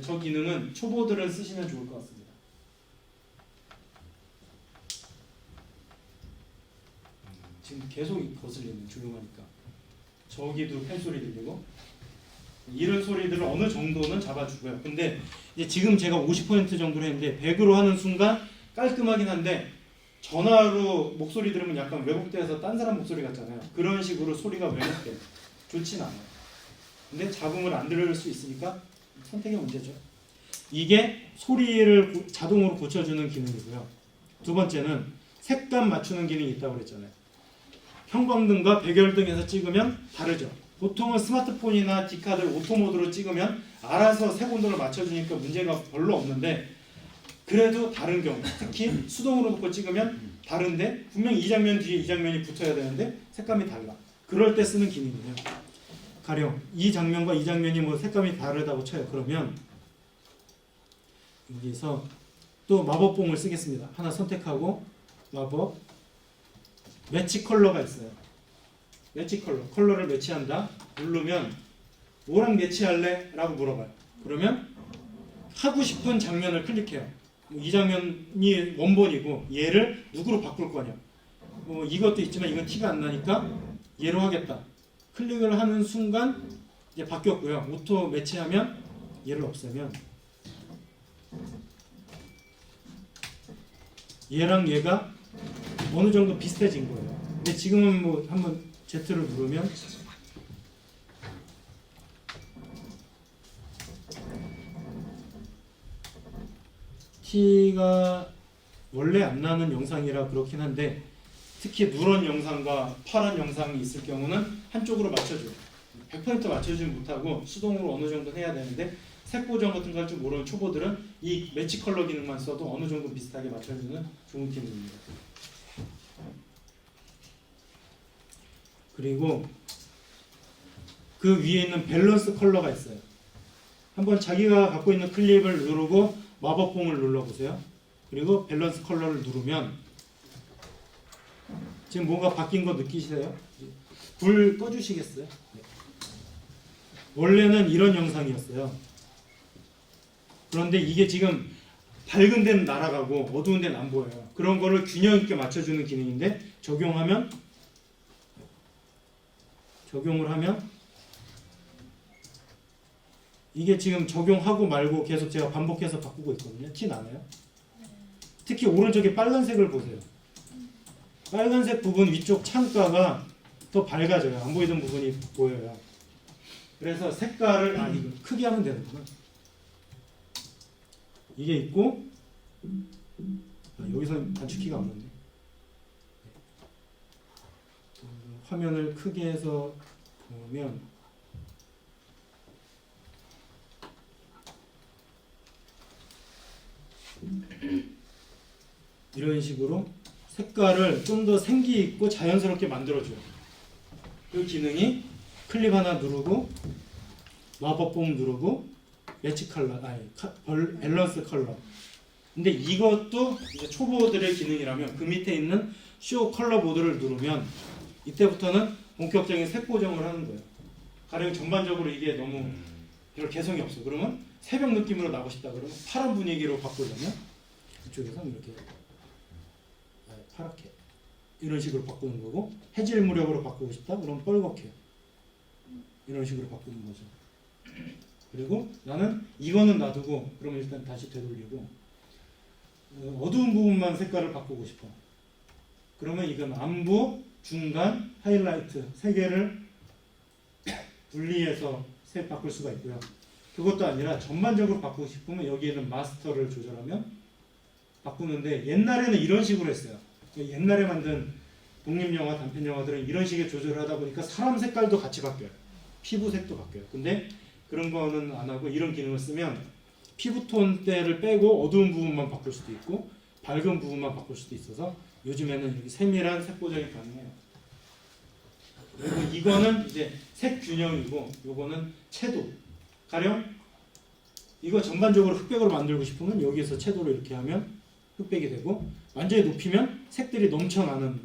저 기능은 초보들은 쓰시면 좋을 것 같습니다. 지금 계속 거슬리는 조용하니까. 저기도 팬소리 들리고 이런 소리들을 어느 정도는 잡아주고요. 근데 이제 지금 제가 50% 정도로 했는데 100으로 하는 순간 깔끔하긴 한데 전화로 목소리 들으면 약간 왜곡돼서 딴 사람 목소리 같잖아요. 그런 식으로 소리가 왜곡돼요. 좋진 않아요. 근데 잡음을 안 들을 수 있으니까 선택의 문제죠. 이게 소리를 자동으로 고쳐주는 기능이고요. 두 번째는 색감 맞추는 기능이 있다고 그랬잖아요. 형광등과 백열등에서 찍으면 다르죠. 보통은 스마트폰이나 디카들 오토모드로 찍으면 알아서 색 온도를 맞춰주니까 문제가 별로 없는데 그래도 다른 경우, 특히 수동으로 놓고 찍으면 다른데 분명히 이 장면 뒤에 이 장면이 붙어야 되는데 색감이 달라. 그럴 때 쓰는 기능이에요. 가령 이 장면과 이 장면이 뭐 색감이 다르다고 쳐요. 그러면 여기서 또 마법봉을 쓰겠습니다. 하나 선택하고 마법 매치 컬러가 있어요. 매치 컬러를 매치한다. 누르면 뭐랑 매치할래? 라고 물어봐요. 그러면 하고 싶은 장면을 클릭해요. 이 장면이 원본이고 얘를 누구로 바꿀 거냐. 이것도 있지만 이건 티가 안 나니까 얘로 하겠다. 클릭을 하는 순간 이제 바뀌었고요. 오토 매치하면 얘를 없애면 얘랑 얘가 어느 정도 비슷해진 거예요. 근데 지금은 뭐 한번 Z를 누르면 티가 원래 안 나는 영상이라 그렇긴 한데 특히 누런 영상과 파란 영상이 있을 경우는 한쪽으로 맞춰줘요. 100% 맞춰주지 못하고 수동으로 어느 정도 해야 되는데 색 보정 같은 거 할 줄 모르는 초보들은 이 매치 컬러 기능만 써도 어느 정도 비슷하게 맞춰주는 좋은 기능입니다. 그리고 그 위에 있는 밸런스 컬러가 있어요. 한번 자기가 갖고 있는 클립을 누르고 마법봉을 눌러보세요. 그리고 밸런스 컬러를 누르면 지금 뭔가 바뀐 거 느끼세요? 불 꺼주시겠어요? 네. 원래는 이런 영상이었어요. 그런데 이게 지금 밝은 데는 날아가고 어두운 데는 안 보여요. 그런 거를 균형 있게 맞춰주는 기능인데 적용을 하면 이게 지금 적용하고 말고 계속 제가 반복해서 바꾸고 있거든요. 티 나나요? 특히 오른쪽에 빨간색을 보세요. 빨간색 부분 위쪽 창가가 더 밝아져요. 안 보이던 부분이 보여요. 그래서 색깔을 이거 크게 하면 되는구나. 이게 있고 여기서 단축키가 없는데 화면을 크게 해서 보면 이런 식으로 색깔을 좀 더 생기 있고 자연스럽게 만들어줘요. 그 기능이 클립 하나 누르고 마법봉 누르고 매치 컬러, 밸런스 컬러. 근데 이것도 이제 초보들의 기능이라면 그 밑에 있는 쇼 컬러 보드를 누르면 이때부터는 본격적인 색 보정을 하는 거예요. 가령 전반적으로 이게 너무 별 개성이 없어. 그러면 새벽 느낌으로 나고 싶다 그러면 파란 분위기로 바꾸려면 이쪽에서 이렇게 파랗게 이런 식으로 바꾸는 거고, 해질 무렵으로 바꾸고 싶다 그러면 빨갛게 이런 식으로 바꾸는 거죠. 그리고 나는 이거는 놔두고 그러면 일단 다시 되돌리고 어두운 부분만 색깔을 바꾸고 싶어. 그러면 이건 안부, 중간, 하이라이트 세 개를 분리해서 색 바꿀 수가 있고요. 그것도 아니라 전반적으로 바꾸고 싶으면 여기에는 마스터를 조절하면 바꾸는데, 옛날에는 이런 식으로 했어요. 옛날에 만든 독립영화, 단편영화들은 이런 식의 조절을 하다 보니까 사람 색깔도 같이 바뀌어요. 피부색도 바뀌어요. 근데 그런 거는 안 하고 이런 기능을 쓰면 피부톤대를 빼고 어두운 부분만 바꿀 수도 있고 밝은 부분만 바꿀 수도 있어서 요즘에는 이렇게 세밀한 색 보정이 가능해요. 그리고 이거는 이제 색 균형이고 요거는 채도. 가령 이거 전반적으로 흑백으로 만들고 싶으면 여기에서 채도를 이렇게 하면 흑백이 되고, 완전히 높이면 색들이 넘쳐나는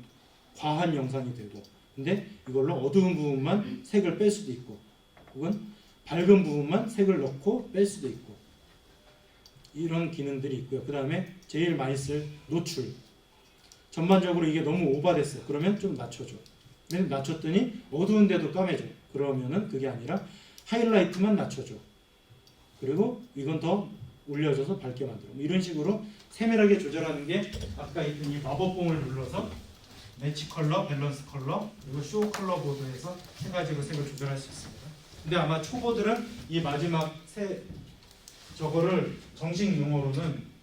과한 영상이 되고, 근데 이걸로 어두운 부분만 색을 뺄 수도 있고, 혹은 밝은 부분만 색을 넣고 뺄 수도 있고, 이런 기능들이 있고요. 그 다음에 제일 많이 쓸 노출. 전반적으로 이게 너무 오버됐어요. 그러면 좀 낮춰줘. 낮췄더니 어두운 데도 까매져. 그러면은 그게 아니라 하이라이트만 낮춰줘. 그리고 이건 더 올려줘서 밝게 만들어. 이런 식으로 세밀하게 조절하는 게 아까 있던 이 마법봉을 눌러서 매치 컬러, 밸런스 컬러, 그리고 쇼 컬러 보드에서 세 가지로 색을 조절할 수 있습니다. 근데 아마 초보들은 이 마지막 저거를 정식 용어로는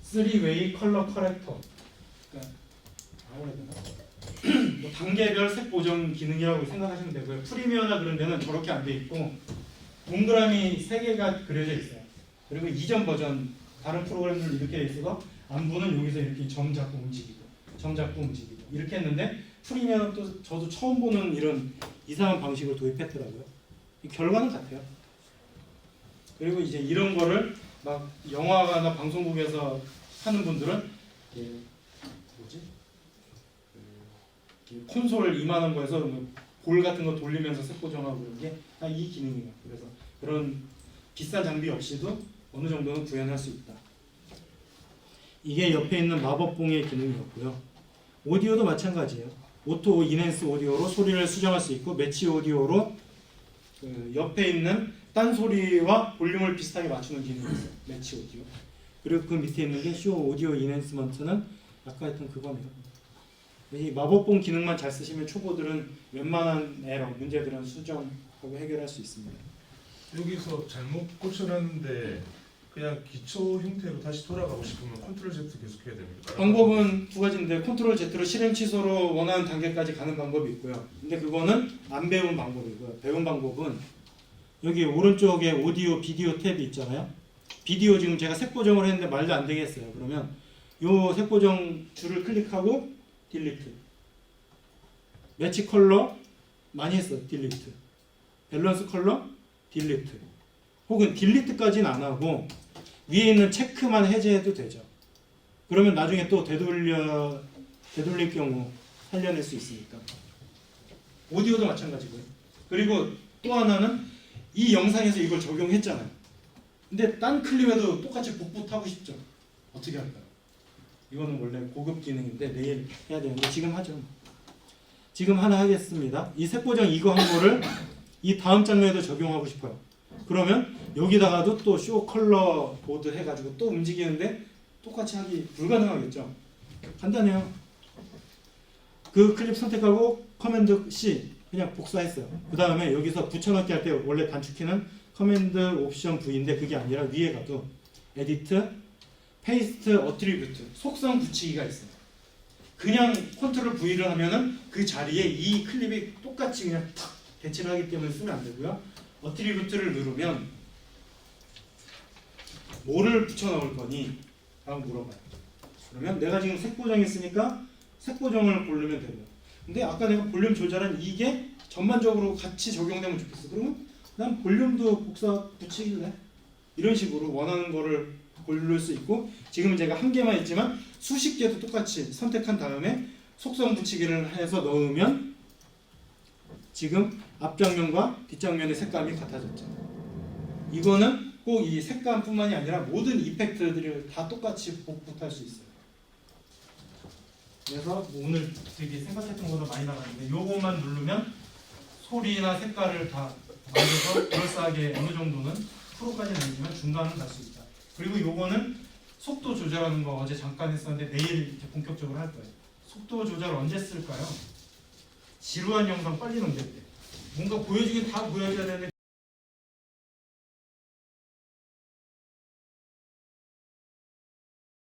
쓰리웨이 컬러 커렉터, 그러니까 뭐 단계별 색 보정 기능이라고 생각하시면 되고요. 프리미어나 그런 데는 저렇게 안 돼 있고 동그라미 3개가 그려져 있어요. 그리고 이전 버전 다른 프로그램들은 이렇게 돼 있어서 안부는 여기서 이렇게 점 잡고 움직이고 점 잡고 움직이고 이렇게 했는데, 프리미어는 또 저도 처음 보는 이런 이상한 방식을 도입했더라고요. 이 결과는 같아요. 그리고 이제 이런 거를 막 영화관이나 방송국에서 하는 분들은 이게 뭐지? 그 콘솔 이만한 거에서 볼 같은 거 돌리면서 색 보정하고 그런 게 다 이 기능이에요. 그래서 그런 비싼 장비 없이도 어느 정도는 구현할 수 있다. 이게 옆에 있는 마법봉의 기능이었고요. 오디오도 마찬가지예요. 오토 인핸스 오디오로 소리를 수정할 수 있고 매치 오디오로 그 옆에 있는 딴 소리와 볼륨을 비슷하게 맞추는 기능이 있어요. 매치 오디오. 그리고 그 밑에 있는 게 쇼 오디오 인핸스먼트는 아까 했던 그거네요. 이 마법봉 기능만 잘 쓰시면 초보들은 웬만한 에러, 문제들은 수정하고 해결할 수 있습니다. 여기서 잘못 고쳐놨는데 그냥 기초 형태로 다시 돌아가고 싶으면 컨트롤 Z 계속 해야 됩니까? 방법은 두 가지인데 컨트롤 Z로 실행 취소로 원하는 단계까지 가는 방법이 있고요. 근데 그거는 안 배운 방법이고요. 배운 방법은 여기 오른쪽에 오디오, 비디오 탭이 있잖아요. 비디오 지금 제가 색 보정을 했는데 말도 안 되게 했어요. 그러면 요 색 보정 줄을 클릭하고 딜리트. 매치 컬러 많이 했어요. 딜리트. 밸런스 컬러 딜리트. 혹은 딜리트까지는 안 하고 위에 있는 체크만 해제해도 되죠. 그러면 나중에 또 되돌릴 경우 살려낼 수 있으니까. 오디오도 마찬가지고요. 그리고 또 하나는 이 영상에서 이걸 적용했잖아요. 근데 딴 클립에도 똑같이 복붙하고 싶죠. 어떻게 할까요? 이거는 원래 고급 기능인데 내일 해야 되는데 지금 하죠. 지금 하나 하겠습니다. 이 색보정 이거 한 거를 이 다음 장면에도 적용하고 싶어요. 그러면 여기다가도 또 쇼 컬러 보드 해가지고 또 움직이는데 똑같이 하기 불가능하겠죠. 간단해요. 그 클립 선택하고 커맨드 C 그냥 복사했어요. 그 다음에 여기서 붙여넣기 할 때 원래 단축키는 커맨드 옵션 V인데 그게 아니라 위에 가도 에디트 페이스트 어트리뷰트 속성 붙이기가 있어요. 그냥 컨트롤 V를 하면은 그 자리에 이 클립이 똑같이 그냥 탁 대치를 하기 때문에 쓰면 안 되고요. 어트리뷰트를 누르면 뭐를 붙여 넣을 거니? 라고 물어봐요. 그러면 내가 지금 색 보정했으니까 색 보정을 고르면 되고요. 근데 아까 내가 볼륨 조절한 이게 전반적으로 같이 적용되면 좋겠어. 그러면 난 볼륨도 복사 붙이길래 이런 식으로 원하는 거를 고를 수 있고 지금 제가 한 개만 있지만 수십 개도 똑같이 선택한 다음에 속성 붙이기를 해서 넣으면 지금 앞장면과 뒷장면의 색감이 같아졌죠. 이거는 꼭 이 색감뿐만이 아니라 모든 이펙트들을 다 똑같이 복붙할 수 있어요. 그래서 오늘 되게 생각했던 것보다 많이 나갔는데 요것만 누르면 소리나 색깔을 다 만들어서 그럴싸하게 어느 정도는 프로까지는 아니지만 중간은 갈 수 있다. 그리고 요거는 속도 조절하는 거 어제 잠깐 했었는데 내일 이제 본격적으로 할 거예요. 속도 조절 언제 쓸까요? 지루한 영상 빨리 넘길 때. 뭔가 보여주긴 다 보여줘야 되는데